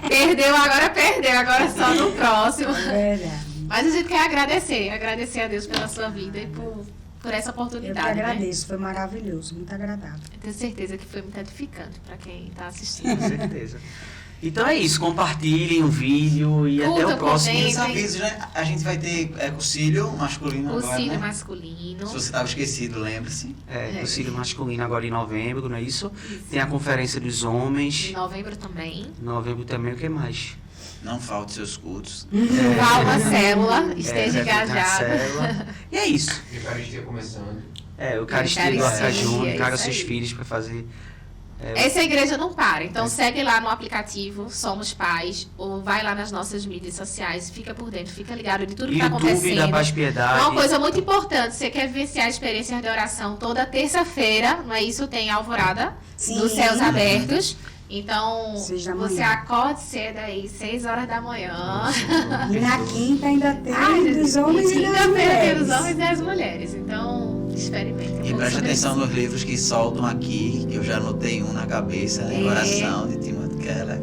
Perdeu, agora só no próximo. É verdade. Mas a gente quer agradecer a Deus pela sua vida e por essa Eu que oportunidade. agradeço, foi maravilhoso, muito agradável. Né? Tenho certeza que foi muito edificante para quem está assistindo. Com certeza. Então é isso, compartilhem o vídeo e Curta, até o próximo. comentem. Os avisos, né? A gente vai ter concílio masculino agora, Auxílio né? masculino. Se você estava esquecido, lembre-se. Concílio masculino agora em novembro, não é isso? Isso. Tem a conferência dos homens. Em novembro também. Em novembro também, o que mais? Não falte seus cultos. Vá uma célula, esteja vai ficar na engajado. célula. E é isso. Eucaristia começando. O Eucaristia do Eucaristia, Arcajuna, traga isso seus aí. filhos para fazer. Essa igreja não para, então segue lá no aplicativo Somos Pais, ou vai lá nas nossas mídias sociais, fica por dentro, fica ligado de tudo que está YouTube da acontecendo. Paz Piedade. Uma coisa muito importante, você quer vivenciar a experiência de oração toda terça-feira, não é isso? Tem a alvorada Sim. dos céus abertos. Então, 6 da você manhã. acorde cedo aí, 6 horas da manhã. E na quinta ainda tem Ai, dos homens e das quinta-feira tem mulheres. os homens e as mulheres. Então, experimentem. E preste atenção nos livros que soltam aqui, que eu já anotei um na cabeça, né? Oração de Timothy Keller.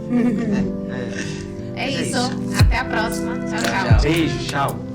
É isso. Até a próxima. Tchau, tchau. Beijo, tchau.